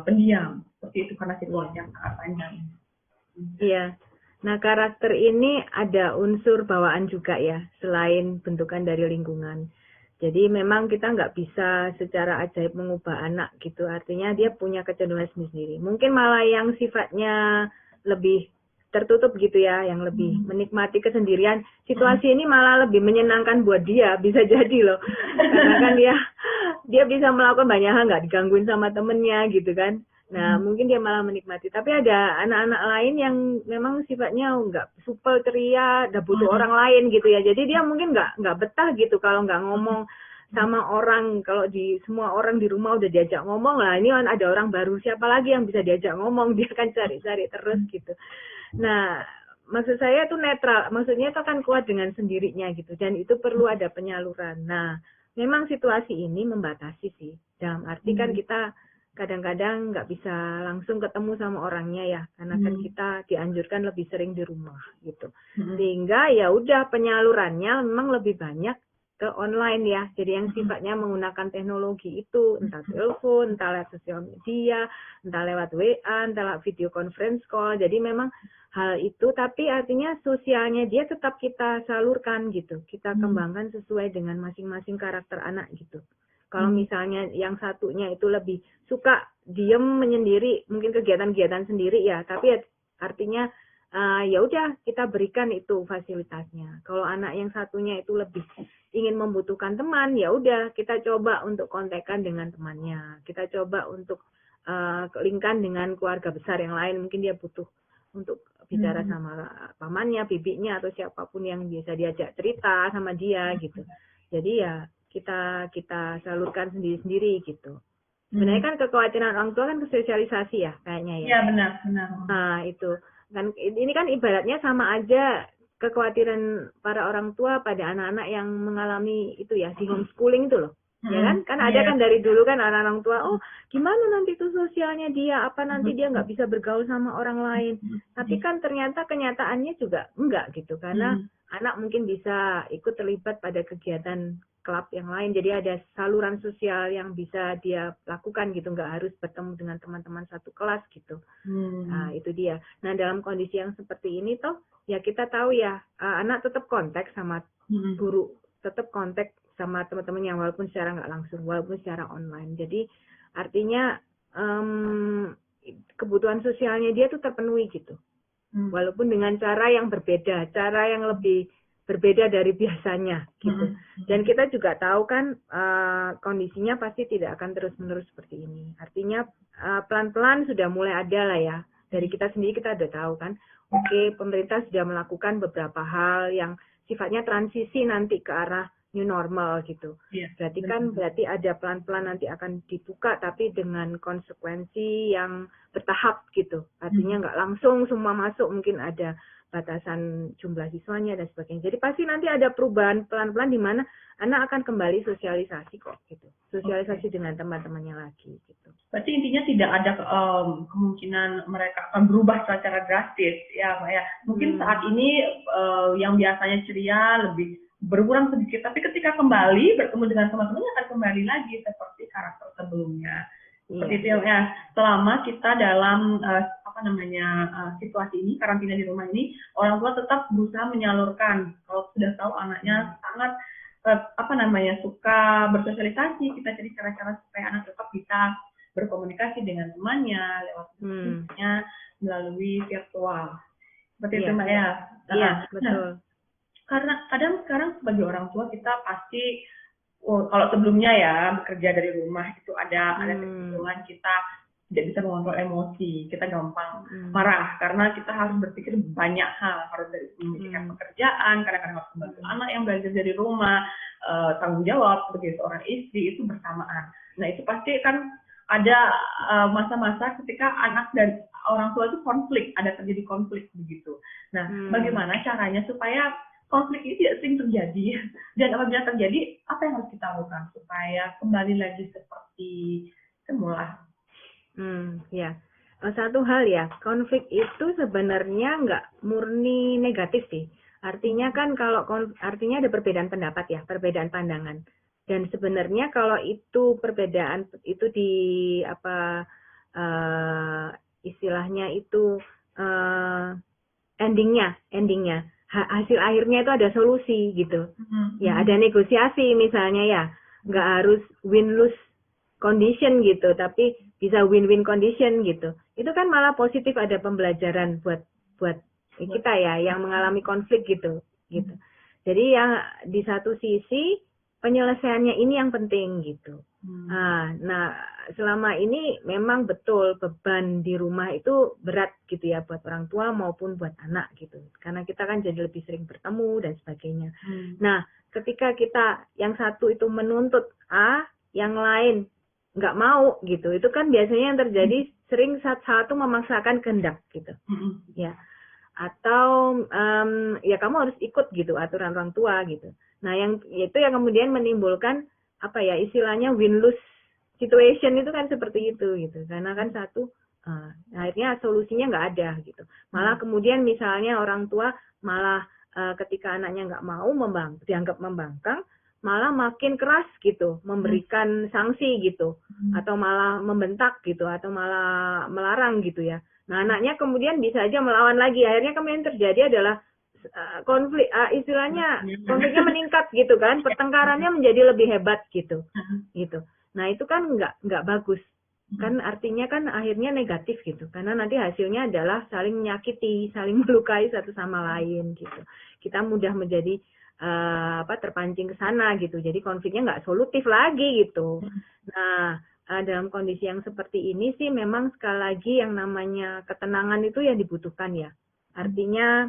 Speaker 1: pendiam seperti itu karena situasi yang sangat panjang?
Speaker 2: Iya. Nah, karakter ini ada unsur bawaan juga ya, selain bentukan dari lingkungan. Jadi memang kita nggak bisa secara ajaib mengubah anak gitu, artinya dia punya kecenderungan sendiri. Mungkin malah yang sifatnya lebih tertutup gitu ya, yang lebih menikmati kesendirian, situasi ini malah lebih menyenangkan buat dia, bisa jadi loh. Karena kan dia bisa melakukan banyak hal, nggak digangguin sama temennya gitu kan. Nah, mungkin dia malah menikmati. Tapi ada anak-anak lain yang memang sifatnya nggak supel, ceria, udah butuh orang lain gitu ya. Jadi dia mungkin nggak betah gitu kalau nggak ngomong sama orang. Kalau semua orang di rumah udah diajak ngomong lah, ini kan ada orang baru, siapa lagi yang bisa diajak ngomong? Dia kan cari-cari terus gitu. Nah, maksud saya itu netral. Maksudnya itu kan kuat dengan sendirinya gitu. Dan itu perlu ada penyaluran. Nah, memang situasi ini membatasi sih. Dalam arti kan kita kadang-kadang nggak bisa langsung ketemu sama orangnya ya, karena kan kita dianjurkan lebih sering di rumah gitu. Sehingga ya udah penyalurannya memang lebih banyak ke online ya. Jadi yang sifatnya menggunakan teknologi itu, entah telepon, entah lewat sosial media, entah lewat WA, entah lewat video conference call. Jadi memang hal itu, tapi artinya sosialnya dia tetap kita salurkan gitu. Kita kembangkan sesuai dengan masing-masing karakter anak gitu. Kalau misalnya yang satunya itu lebih suka diem menyendiri, mungkin kegiatan-kegiatan sendiri ya, tapi artinya ya udah kita berikan itu fasilitasnya. Kalau anak yang satunya itu lebih ingin membutuhkan teman, ya udah kita coba untuk kontekan dengan temannya. Kita coba untuk lingkan dengan keluarga besar yang lain, mungkin dia butuh untuk bicara sama pamannya, bibinya atau siapapun yang biasa diajak cerita sama dia gitu. Jadi ya kita salurkan sendiri-sendiri gitu. Sebenarnya kan kekhawatiran orang tua kan kesosialisasi ya kayaknya ya.
Speaker 1: Iya benar.
Speaker 2: Nah itu kan ini kan ibaratnya sama aja kekhawatiran para orang tua pada anak-anak yang mengalami itu ya di homeschooling itu loh. Ya kan ada kan dari dulu kan anak-anak tua, oh gimana nanti tuh sosialnya dia, apa nanti dia nggak bisa bergaul sama orang lain. Tapi kan ternyata kenyataannya juga enggak gitu, karena anak mungkin bisa ikut terlibat pada kegiatan klub yang lain, jadi ada saluran sosial yang bisa dia lakukan gitu, nggak harus bertemu dengan teman-teman satu kelas gitu. Nah itu dia. Nah dalam kondisi yang seperti ini toh ya kita tahu ya anak tetap kontak sama guru, tetap kontak sama teman-teman yang walaupun secara nggak langsung, walaupun secara online. Jadi artinya kebutuhan sosialnya dia tuh terpenuhi gitu, walaupun dengan cara yang berbeda, cara yang lebih berbeda dari biasanya gitu. Dan kita juga tahu kan kondisinya pasti tidak akan terus-menerus seperti ini. Artinya pelan-pelan sudah mulai ada lah ya. Dari kita sendiri kita udah tahu kan, oke, pemerintah sudah melakukan beberapa hal yang sifatnya transisi nanti ke arah new normal gitu. Berarti ada pelan-pelan nanti akan dibuka, tapi dengan konsekuensi yang bertahap gitu. Artinya nggak langsung semua masuk, mungkin ada batasan jumlah siswanya dan sebagainya. Jadi pasti nanti ada perubahan pelan-pelan di mana anak akan kembali sosialisasi kok gitu. Sosialisasi dengan teman-temannya lagi gitu.
Speaker 1: Berarti intinya tidak ada kemungkinan mereka akan berubah secara drastis ya, Mbak ya. Mungkin saat ini yang biasanya ceria lebih berkurang sedikit, tapi ketika kembali bertemu dengan teman-temannya akan kembali lagi seperti karakter sebelumnya. Seperti
Speaker 2: Iya.
Speaker 1: itu ya, selama kita dalam situasi ini, karantina di rumah ini, orang tua tetap berusaha menyalurkan. Kalau sudah tahu anaknya sangat suka bersosialisasi, kita cari cara-cara supaya anak tetap bisa berkomunikasi dengan temannya lewat bisnisnya melalui virtual. Seperti itu Mbak ya.
Speaker 2: Iya, betul.
Speaker 1: Karena kadang sekarang sebagai orang tua kita pasti kalau sebelumnya ya bekerja dari rumah itu ada kecenderungan kita tidak bisa mengontrol emosi, kita gampang marah karena kita harus berpikir banyak hal, harus dari memikirkan pekerjaan, kadang-kadang harus membantu anak yang belajar dari rumah, tanggung jawab sebagai seorang istri itu bersamaan. Nah itu pasti kan ada masa-masa ketika anak dan orang tua itu ada terjadi konflik begitu. Nah bagaimana caranya supaya konflik ini tidak sering terjadi, dan apabila terjadi apa yang harus kita lakukan supaya kembali lagi seperti semula?
Speaker 2: Ya. Satu hal ya, konflik itu sebenarnya nggak murni negatif sih. Artinya kan artinya ada perbedaan pendapat ya, perbedaan pandangan. Dan sebenarnya kalau itu perbedaan itu istilahnya itu endingnya hasil akhirnya itu ada solusi gitu. Ya ada negosiasi misalnya ya, nggak harus win-lose condition gitu, tapi bisa win-win condition gitu. Itu kan malah positif, ada pembelajaran buat kita ya yang mengalami konflik gitu. Jadi yang di satu sisi penyelesaiannya ini yang penting gitu. Nah, selama ini memang betul beban di rumah itu berat gitu ya buat orang tua maupun buat anak gitu. Karena kita kan jadi lebih sering bertemu dan sebagainya. Nah, ketika kita yang satu itu menuntut A, yang lain nggak mau gitu, itu kan biasanya yang terjadi sering satu memaksakan kehendak gitu. Ya. Atau ya kamu harus ikut gitu aturan orang tua gitu. Nah, itu yang kemudian menimbulkan istilahnya win-lose situation itu kan seperti itu gitu. Karena kan satu akhirnya solusinya nggak ada gitu. Malah kemudian misalnya orang tua malah ketika anaknya nggak mau dianggap membangkang, malah makin keras gitu, memberikan sanksi gitu, atau malah membentak gitu, atau malah melarang gitu ya. Nah, anaknya kemudian bisa aja melawan lagi. Akhirnya kemudian terjadi adalah konflik, istilahnya konfliknya meningkat gitu kan, pertengkarannya menjadi lebih hebat gitu. Nah itu kan nggak bagus, kan artinya kan akhirnya negatif gitu, karena nanti hasilnya adalah saling menyakiti, saling melukai satu sama lain gitu. Kita mudah menjadi terpancing ke sana gitu, jadi konfliknya nggak solutif lagi gitu. Nah dalam kondisi yang seperti ini sih memang sekali lagi yang namanya ketenangan itu yang dibutuhkan ya. Artinya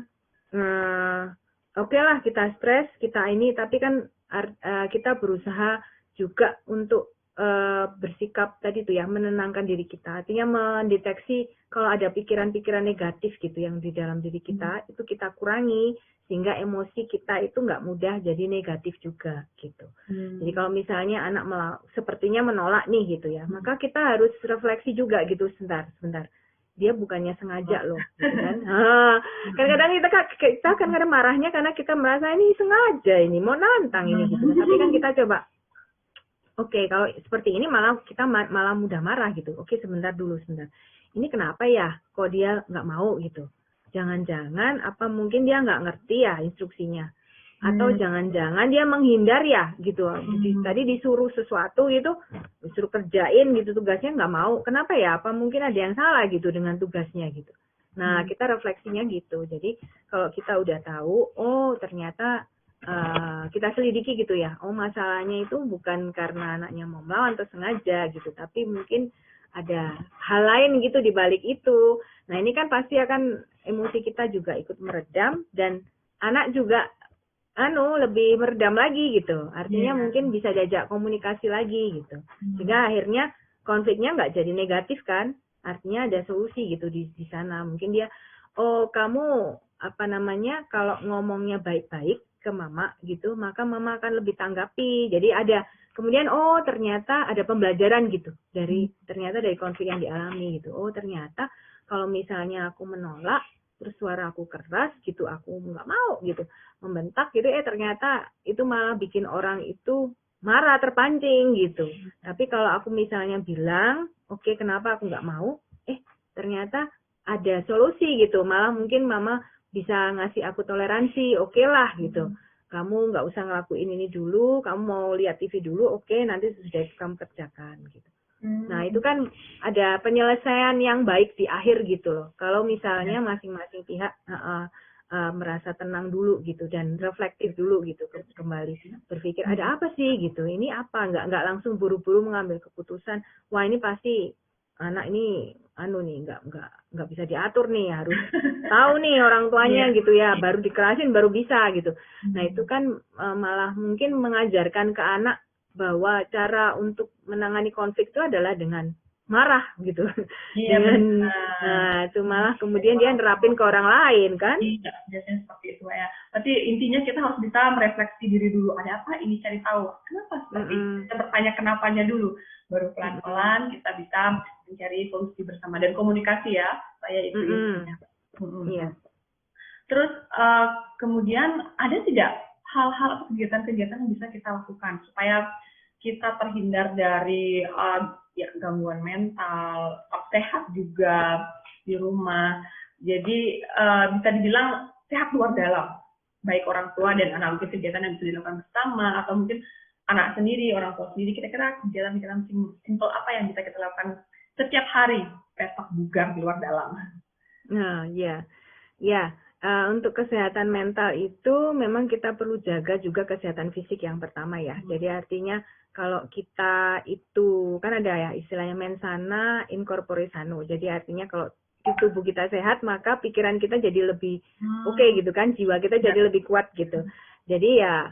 Speaker 2: oke lah kita stres, kita ini, tapi kan kita berusaha juga untuk bersikap tadi tuh ya, menenangkan diri kita. Artinya mendeteksi kalau ada pikiran-pikiran negatif gitu yang di dalam diri kita, itu kita kurangi sehingga emosi kita itu nggak mudah jadi negatif juga gitu. Jadi kalau misalnya anak sepertinya menolak nih gitu ya, maka kita harus refleksi juga gitu, sebentar. Dia bukannya sengaja loh, gitu kan? Kadang-kadang kita kan kadang marahnya karena kita merasa ini sengaja, ini mau nantang ini gitu. Tapi kan kita coba, oke, kalau seperti ini kita malah mudah marah gitu. Oke, sebentar. Ini kenapa ya? Kok dia nggak mau gitu? Jangan-jangan apa mungkin dia nggak ngerti ya instruksinya? Atau jangan-jangan dia menghindar ya gitu. Tadi disuruh sesuatu gitu, disuruh kerjain gitu tugasnya nggak mau. Kenapa ya? Apa mungkin ada yang salah gitu dengan tugasnya gitu. Nah, kita refleksinya gitu. Jadi kalau kita udah tahu, oh ternyata kita selidiki gitu ya. Oh masalahnya itu bukan karena anaknya mau melawan atau sengaja gitu, tapi mungkin ada hal lain gitu di balik itu. Nah, ini kan pasti akan emosi kita juga ikut meredam, dan anak juga lebih meredam lagi gitu. Artinya mungkin bisa diajak komunikasi lagi gitu. Sehingga akhirnya konfliknya nggak jadi negatif kan. Artinya ada solusi gitu di sana. Mungkin dia, oh kamu kalau ngomongnya baik-baik ke mama gitu, maka mama akan lebih tanggapi. Jadi ada kemudian ternyata ada pembelajaran gitu ternyata dari konflik yang dialami gitu. Oh ternyata kalau misalnya aku menolak, terus suara aku keras gitu, aku nggak mau gitu, membentak gitu, ternyata itu malah bikin orang itu marah, terpancing gitu. Tapi kalau aku misalnya bilang, oke, kenapa aku nggak mau? Ternyata ada solusi gitu. Malah mungkin mama bisa ngasih aku toleransi, oke lah gitu. Kamu nggak usah ngelakuin ini dulu, kamu mau lihat TV dulu, oke, nanti sudah itu kamu kerjakan gitu. Nah, itu kan ada penyelesaian yang baik di akhir gitu loh. Kalau misalnya masing-masing pihak merasa tenang dulu gitu dan reflektif dulu gitu, kembali berpikir ada apa sih gitu, ini apa, nggak langsung buru-buru mengambil keputusan, wah ini pasti anak ini nggak bisa diatur nih, harus tahu nih orang tuanya gitu ya, baru dikerasin baru bisa gitu. Nah itu kan malah mungkin mengajarkan ke anak bahwa cara untuk menangani konflik itu adalah dengan marah gitu. Nah itu malah kemudian dia nerapin ke orang lain kan.
Speaker 1: Iya, biasanya seperti itu ya. Berarti intinya kita harus bisa merefleksi diri dulu, ada apa ini, cari tahu kenapa seperti kita bertanya kenapanya dulu, baru pelan-pelan kita bisa mencari solusi bersama dan komunikasi ya, saya itu intinya.
Speaker 2: Iya.
Speaker 1: Terus kemudian ada tidak hal-hal atau kegiatan-kegiatan yang bisa kita lakukan supaya kita terhindar dari gangguan mental, sehat juga di rumah. Jadi bisa dibilang sehat luar dalam, baik orang tua dan anak. Mungkin kegiatan yang bisa dilakukan bersama atau mungkin anak sendiri, orang tua sendiri. Kira-kira kegiatan-kegiatan simpel apa yang bisa kita lakukan setiap hari petak bugar di luar dalam?
Speaker 2: Nah, ya. Untuk kesehatan mental itu memang kita perlu jaga juga kesehatan fisik yang pertama ya. Jadi artinya kalau kita itu kan ada ya istilahnya mensana in corpore sano. Jadi artinya kalau tubuh kita sehat maka pikiran kita jadi lebih oke gitu kan, jiwa kita jadi lebih kuat gitu. Jadi ya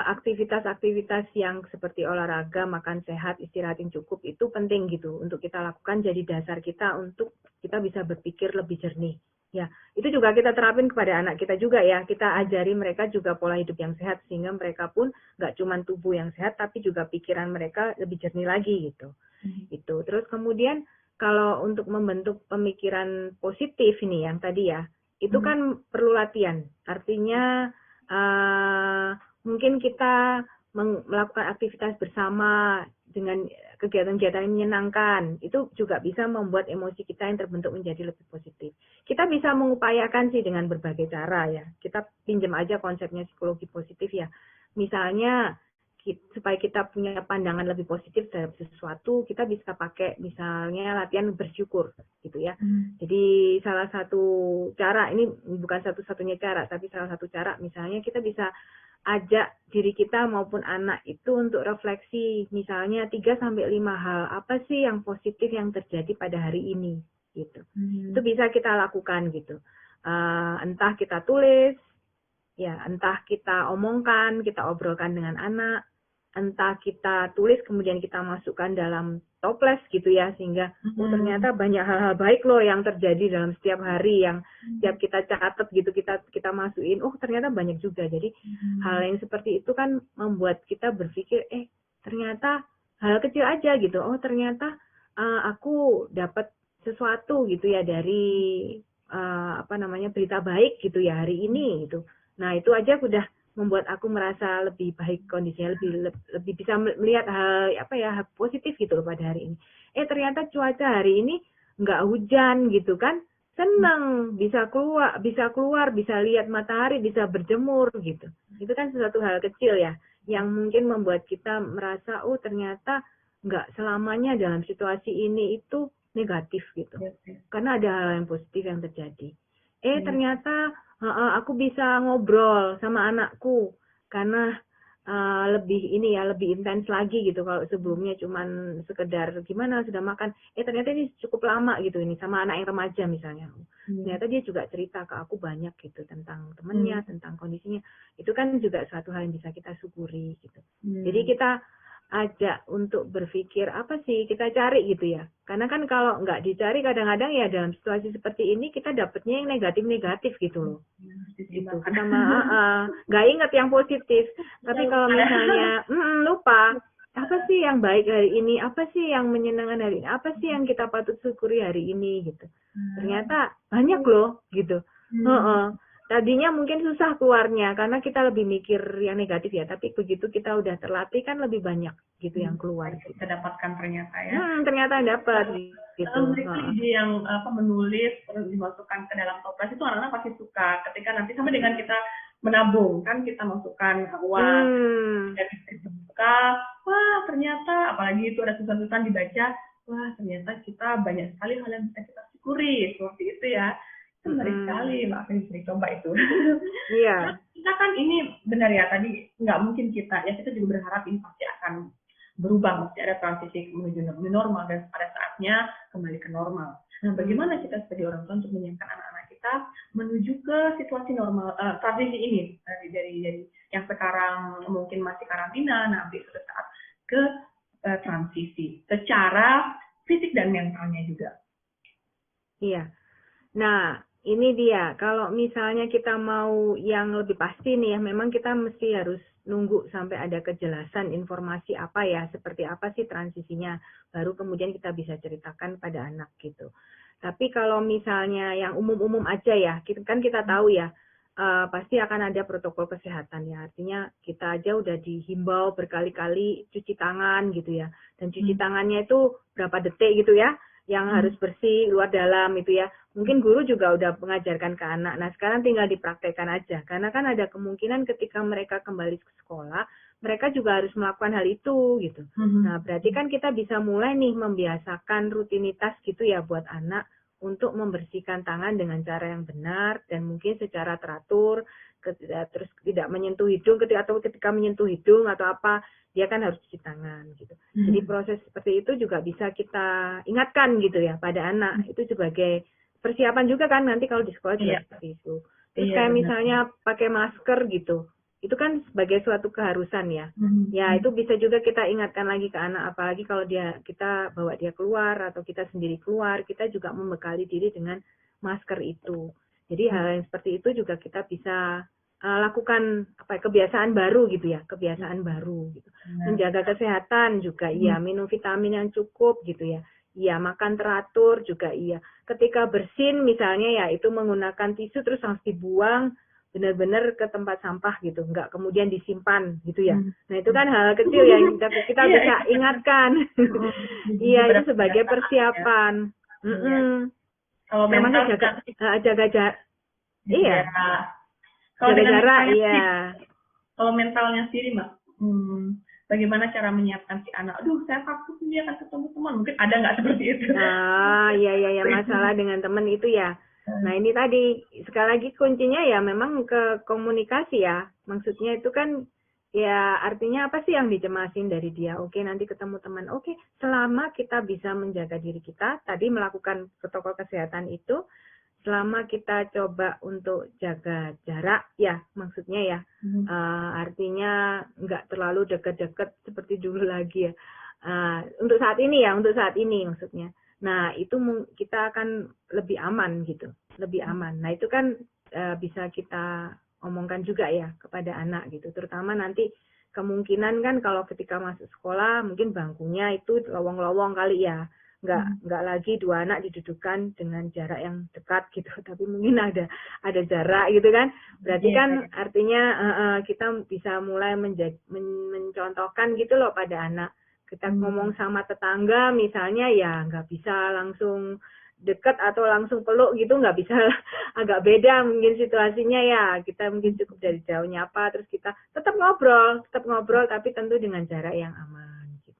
Speaker 2: aktivitas-aktivitas yang seperti olahraga, makan sehat, istirahat yang cukup itu penting gitu untuk kita lakukan, jadi dasar kita untuk kita bisa berpikir lebih jernih. Ya, itu juga kita terapin kepada anak kita juga ya. Kita ajari mereka juga pola hidup yang sehat sehingga mereka pun nggak cuma tubuh yang sehat tapi juga pikiran mereka lebih jernih lagi gitu. Itu. Terus kemudian kalau untuk membentuk pemikiran positif ini yang tadi ya, itu kan perlu latihan. Artinya mungkin kita melakukan aktivitas bersama dengan kegiatan-kegiatan yang menyenangkan, itu juga bisa membuat emosi kita yang terbentuk menjadi lebih positif. Kita bisa mengupayakan sih dengan berbagai cara ya. Kita pinjam aja konsepnya psikologi positif ya. Misalnya supaya kita punya pandangan lebih positif terhadap sesuatu, kita bisa pakai misalnya latihan bersyukur gitu ya. Jadi salah satu cara, ini bukan satu-satunya cara, tapi salah satu cara misalnya kita bisa ajak diri kita maupun anak itu untuk refleksi, misalnya 3-5 hal apa sih yang positif yang terjadi pada hari ini gitu. Itu bisa kita lakukan gitu. Entah kita tulis, ya entah kita omongkan, kita obrolkan dengan anak, entah kita tulis kemudian kita masukkan dalam toples gitu ya, sehingga ternyata banyak hal-hal baik loh yang terjadi dalam setiap hari yang setiap kita catat gitu, kita masukin, ternyata banyak juga. Jadi hal yang seperti itu kan membuat kita berpikir ternyata hal kecil aja gitu, ternyata aku dapat sesuatu gitu ya dari berita baik gitu ya hari ini gitu. Nah itu aja udah membuat aku merasa lebih baik kondisinya, lebih bisa melihat hal positif gitu loh pada hari ini. Ternyata cuaca hari ini nggak hujan gitu kan, seneng bisa keluar, bisa lihat matahari, bisa berjemur gitu. Itu kan sesuatu hal kecil ya, yang mungkin membuat kita merasa ternyata nggak selamanya dalam situasi ini itu negatif gitu. Karena ada hal yang positif yang terjadi. Ternyata aku bisa ngobrol sama anakku karena lebih intens lagi gitu. Kalau sebelumnya cuman sekedar gimana sudah makan, ternyata ini cukup lama gitu ini sama anak yang remaja misalnya. Ternyata dia juga cerita ke aku banyak gitu tentang temennya, tentang kondisinya. Itu kan juga suatu hal yang bisa kita syukuri gitu. Jadi kita ajak untuk berpikir apa sih kita cari gitu ya. Karena kan kalau nggak dicari kadang-kadang ya dalam situasi seperti ini kita dapetnya yang negatif-negatif gitu loh. Gitu. Kita nggak ingat yang positif. Tapi kalau misalnya lupa apa sih yang baik hari ini, apa sih yang menyenangkan hari ini, apa sih yang kita patut syukuri hari ini gitu. Ternyata banyak loh gitu. tadinya mungkin susah keluarnya karena kita lebih mikir yang negatif ya, tapi begitu kita udah terlatih kan lebih banyak gitu yang keluar.
Speaker 1: Kita dapatkan ternyata ya.
Speaker 2: Ternyata dapat gitu.
Speaker 1: Mereka ide yang menulis terus dimasukkan ke dalam toples itu anak-anak pasti suka. Ketika nanti sama dengan kita menabung kan, kita masukkan uang dan dibuka, wah ternyata apalagi itu ada tulisan-tulisan dibaca, wah ternyata kita banyak sekali hal yang bisa kita syukuri seperti itu ya. Itu menarik sekali, makanya bisa dicoba itu.
Speaker 2: Iya.
Speaker 1: Kita kan ini benar ya, tadi nggak mungkin kita juga berharap ini pasti akan berubah, mesti ada transisi menuju normal dan pada saatnya kembali ke normal. Nah, bagaimana kita sebagai orang tua untuk menyiapkan anak-anak kita menuju ke situasi normal, transisi ini dari yang sekarang mungkin masih karantina, nanti suatu saat ke transisi secara fisik dan mentalnya juga.
Speaker 2: Iya. Nah, ini dia. Kalau misalnya kita mau yang lebih pasti nih ya, memang kita mesti harus nunggu sampai ada kejelasan informasi apa ya, seperti apa sih transisinya, baru kemudian kita bisa ceritakan pada anak gitu. Tapi kalau misalnya yang umum-umum aja ya, kan kita tahu ya, pasti akan ada protokol kesehatan ya. Artinya kita aja udah dihimbau berkali-kali cuci tangan gitu ya. Dan cuci tangannya itu berapa detik gitu ya, yang harus bersih luar dalam itu ya. Mungkin guru juga udah mengajarkan ke anak. Nah, sekarang tinggal dipraktekkan aja. Karena kan ada kemungkinan ketika mereka kembali ke sekolah, mereka juga harus melakukan hal itu gitu. Nah, berarti kan kita bisa mulai nih membiasakan rutinitas gitu ya buat anak untuk membersihkan tangan dengan cara yang benar dan mungkin secara teratur, terus tidak menyentuh hidung ketika menyentuh hidung atau apa, dia kan harus cuci tangan gitu. Jadi proses seperti itu juga bisa kita ingatkan gitu ya pada anak. Itu sebagai persiapan juga kan nanti kalau di sekolah juga seperti itu. Terus kayak misalnya pakai masker gitu. Itu kan sebagai suatu keharusan ya. Ya itu bisa juga kita ingatkan lagi ke anak, apalagi kalau kita bawa dia keluar atau kita sendiri keluar, kita juga membekali diri dengan masker itu. Jadi hal yang seperti itu juga kita bisa lakukan kebiasaan baru gitu ya, kebiasaan baru gitu. Menjaga kesehatan juga iya, minum vitamin yang cukup gitu ya. Iya, makan teratur juga iya. Ketika bersin misalnya ya itu menggunakan tisu terus harus dibuang benar-benar ke tempat sampah gitu, enggak kemudian disimpan gitu ya. Nah, itu kan hal kecil yang kita bisa ingatkan. Iya, itu sebagai persiapan.
Speaker 1: Kalau
Speaker 2: memang jaga jarak. Iya. Jaga jarak, iya.
Speaker 1: Kalau mentalnya sendiri, Mbak, bagaimana cara menyiapkan si anak? Aduh, saya takut dia akan ketemu teman. Mungkin ada nggak seperti itu?
Speaker 2: Iya, masalah dengan teman itu ya. Nah, ini tadi, sekali lagi kuncinya ya memang ke komunikasi ya. Maksudnya itu kan, ya artinya apa sih yang dicemasin dari dia? Oke, nanti ketemu teman. Oke, selama kita bisa menjaga diri kita, tadi melakukan protokol kesehatan itu, selama kita coba untuk jaga jarak ya maksudnya ya artinya nggak terlalu dekat-dekat seperti dulu lagi ya untuk saat ini maksudnya. Nah itu kita akan lebih aman gitu, lebih aman. Nah itu kan bisa kita omongkan juga ya kepada anak gitu, terutama nanti kemungkinan kan kalau ketika masuk sekolah mungkin bangkunya itu lowong-lowong kali ya. Nggak lagi dua anak didudukan dengan jarak yang dekat gitu, tapi mungkin ada jarak gitu kan. Berarti kan artinya kita bisa mulai mencontohkan gitu loh pada anak. Kita ngomong sama tetangga misalnya ya nggak bisa langsung dekat atau langsung peluk gitu, nggak bisa, agak beda mungkin situasinya ya. Kita mungkin cukup dari jauh nyapa, terus kita tetap ngobrol tapi tentu dengan jarak yang aman.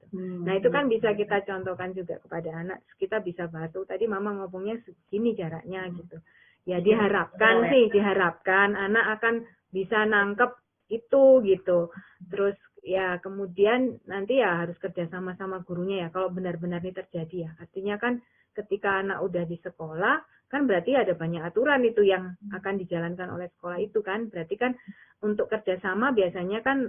Speaker 2: Nah itu kan bisa kita contohkan juga kepada anak. Kita bisa bahas tadi mama ngomongnya segini jaraknya gitu. Ya diharapkan anak akan bisa nangkep itu gitu. Terus ya kemudian nanti ya harus kerja sama gurunya ya kalau benar-benar ini terjadi ya. Artinya kan ketika anak udah di sekolah kan berarti ada banyak aturan itu yang akan dijalankan oleh sekolah itu kan. Berarti kan untuk kerjasama biasanya kan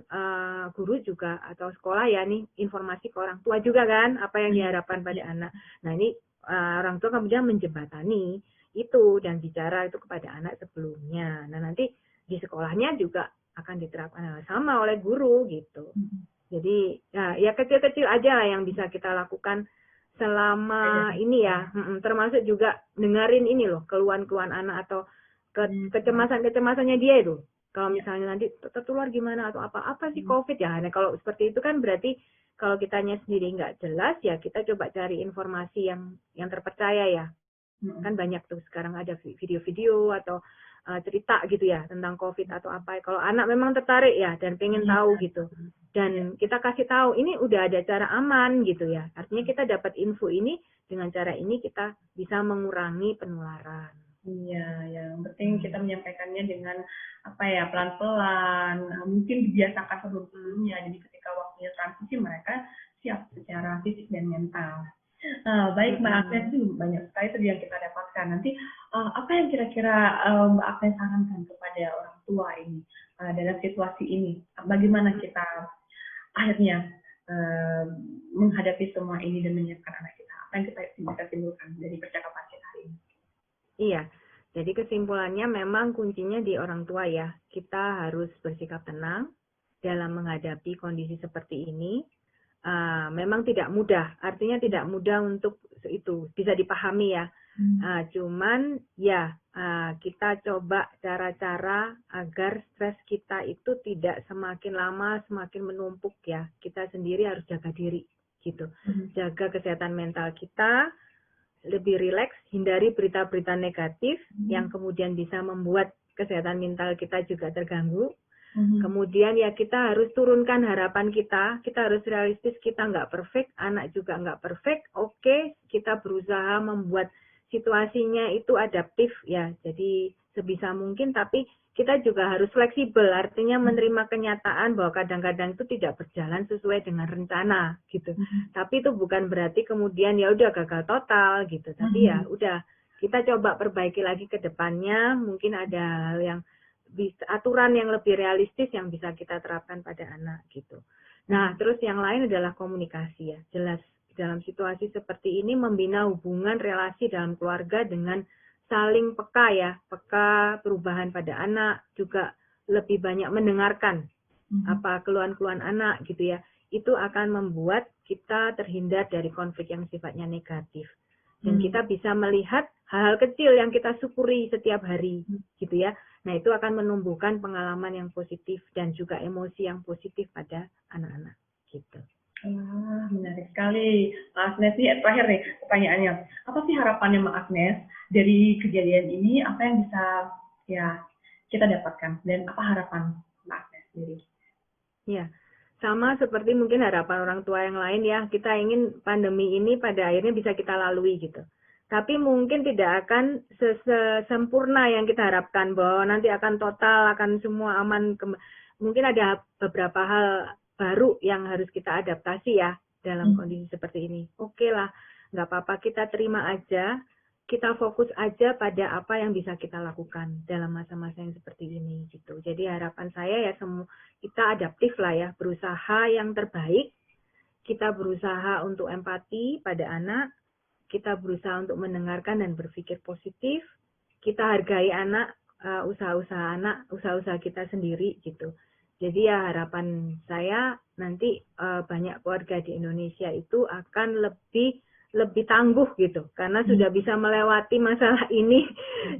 Speaker 2: guru juga atau sekolah ya nih informasi ke orang tua juga kan apa yang diharapkan pada anak. Nah ini orang tua kemudian menjembatani itu dan bicara itu kepada anak sebelumnya. Nah nanti di sekolahnya juga akan diterapkan hal sama oleh guru gitu. Jadi ya kecil-kecil aja lah yang bisa kita lakukan selama ini ya, termasuk juga dengerin ini loh keluhan-keluhan anak atau kecemasannya dia itu. Kalau misalnya nanti tertular gimana atau apa sih COVID ya. Nah, kalau seperti itu kan berarti kalau kitanya sendiri nggak jelas ya kita coba cari informasi yang terpercaya ya. Kan banyak tuh sekarang ada video-video atau cerita gitu ya tentang COVID atau apa. Kalau anak memang tertarik ya dan pengen tahu gitu. Dan kita kasih tahu ini udah ada cara aman gitu ya. Artinya kita dapat info ini dengan cara ini kita bisa mengurangi penularan.
Speaker 1: Iya, yang penting kita menyampaikannya dengan apa ya, pelan-pelan, mungkin dibiasakan sebelum-sebelumnya. Jadi ketika waktunya transisi mereka siap secara fisik dan mental. Baik Mbak Agnes, itu banyak sekali tadi yang kita dapatkan. Nanti apa yang kira-kira Mbak Agnes sarankan kepada orang tua ini dalam situasi ini? Bagaimana kita akhirnya menghadapi semua ini dan menyiapkan anak kita? Apa yang kita bisa simpulkan dari percakapan kita hari ini?
Speaker 2: Iya, jadi kesimpulannya memang kuncinya di orang tua ya. Kita harus bersikap tenang dalam menghadapi kondisi seperti ini. Memang tidak mudah, artinya tidak mudah untuk itu bisa dipahami ya. Cuman ya kita coba cara-cara agar stres kita itu tidak semakin lama semakin menumpuk ya. Kita sendiri harus jaga diri gitu, jaga kesehatan mental kita, lebih rileks, hindari berita-berita negatif yang kemudian bisa membuat kesehatan mental kita juga terganggu. Kemudian ya kita harus turunkan harapan kita harus realistis, kita nggak perfect, anak juga nggak perfect, oke, kita berusaha membuat situasinya itu adaptif ya, jadi sebisa mungkin, tapi kita juga harus fleksibel, artinya menerima kenyataan bahwa kadang-kadang itu tidak berjalan sesuai dengan rencana gitu. Tapi itu bukan berarti kemudian ya udah gagal total gitu, tapi ya udah kita coba perbaiki lagi ke depannya, mungkin ada hal yang aturan yang lebih realistis yang bisa kita terapkan pada anak gitu. Nah, terus yang lain adalah komunikasi ya. Jelas dalam situasi seperti ini membina hubungan relasi dalam keluarga dengan saling peka ya, peka perubahan pada anak, juga lebih banyak mendengarkan apa keluhan-keluhan anak gitu ya. Itu akan membuat kita terhindar dari konflik yang sifatnya negatif. Dan kita bisa melihat hal-hal kecil yang kita syukuri setiap hari gitu ya. Nah, itu akan menumbuhkan pengalaman yang positif dan juga emosi yang positif pada anak-anak gitu.
Speaker 1: Wah, menarik sekali. Mbak Agnes, ini terakhir nih pertanyaannya. Apa sih harapannya Mbak Agnes dari kejadian ini? Apa yang bisa ya kita dapatkan? Dan apa harapan Mbak Agnes sendiri?
Speaker 2: Ya, sama seperti mungkin harapan orang tua yang lain ya. Kita ingin pandemi ini pada akhirnya bisa kita lalui gitu. Tapi mungkin tidak akan sempurna yang kita harapkan, bahwa nanti akan total, akan semua aman. Mungkin ada beberapa hal baru yang harus kita adaptasi ya dalam kondisi seperti ini. Oke lah, nggak apa-apa, kita terima aja, kita fokus aja pada apa yang bisa kita lakukan dalam masa-masa yang seperti ini gitu. Jadi harapan saya ya semua kita adaptif lah ya, berusaha yang terbaik, kita berusaha untuk empati pada anak, kita berusaha untuk mendengarkan dan berpikir positif, kita hargai anak, usaha-usaha anak, usaha-usaha kita sendiri gitu. Jadi ya harapan saya nanti banyak keluarga di Indonesia itu akan lebih tangguh gitu, karena sudah bisa melewati masalah ini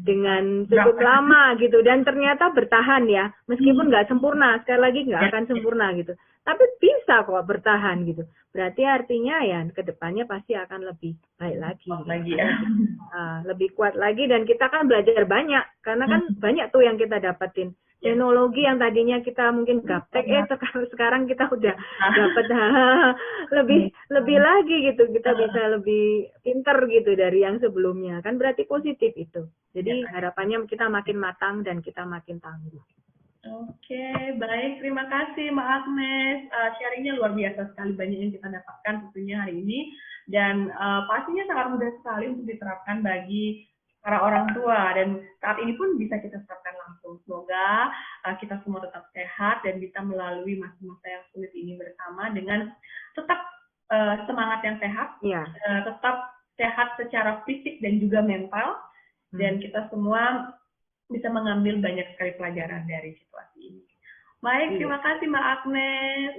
Speaker 2: dengan cukup lama gitu, dan ternyata bertahan ya, meskipun nggak sempurna, sekali lagi nggak akan sempurna gitu, tapi bisa kok bertahan gitu. Berarti artinya ya kedepannya pasti akan lebih baik lagi, lebih kuat lagi, dan kita kan belajar banyak, karena kan banyak tuh yang kita dapetin. Teknologi yang tadinya kita mungkin gaptek, sekarang kita udah dapat lebih lagi gitu, kita bisa lebih pinter gitu dari yang sebelumnya, kan berarti positif itu. Jadi harapannya kita makin matang dan kita makin tangguh.
Speaker 1: Oke, baik, terima kasih Mbak Agnes. Sharingnya luar biasa sekali, banyak yang kita dapatkan tentunya hari ini, dan pastinya sangat mudah sekali untuk diterapkan bagi para orang tua, dan saat ini pun bisa kita terapkan langsung. Semoga kita semua tetap sehat dan bisa melalui masa-masa yang sulit ini bersama dengan tetap semangat yang sehat, tetap sehat secara fisik dan juga mental, dan kita semua bisa mengambil banyak sekali pelajaran dari situasi ini. Baik, terima kasih Mbak Agnes.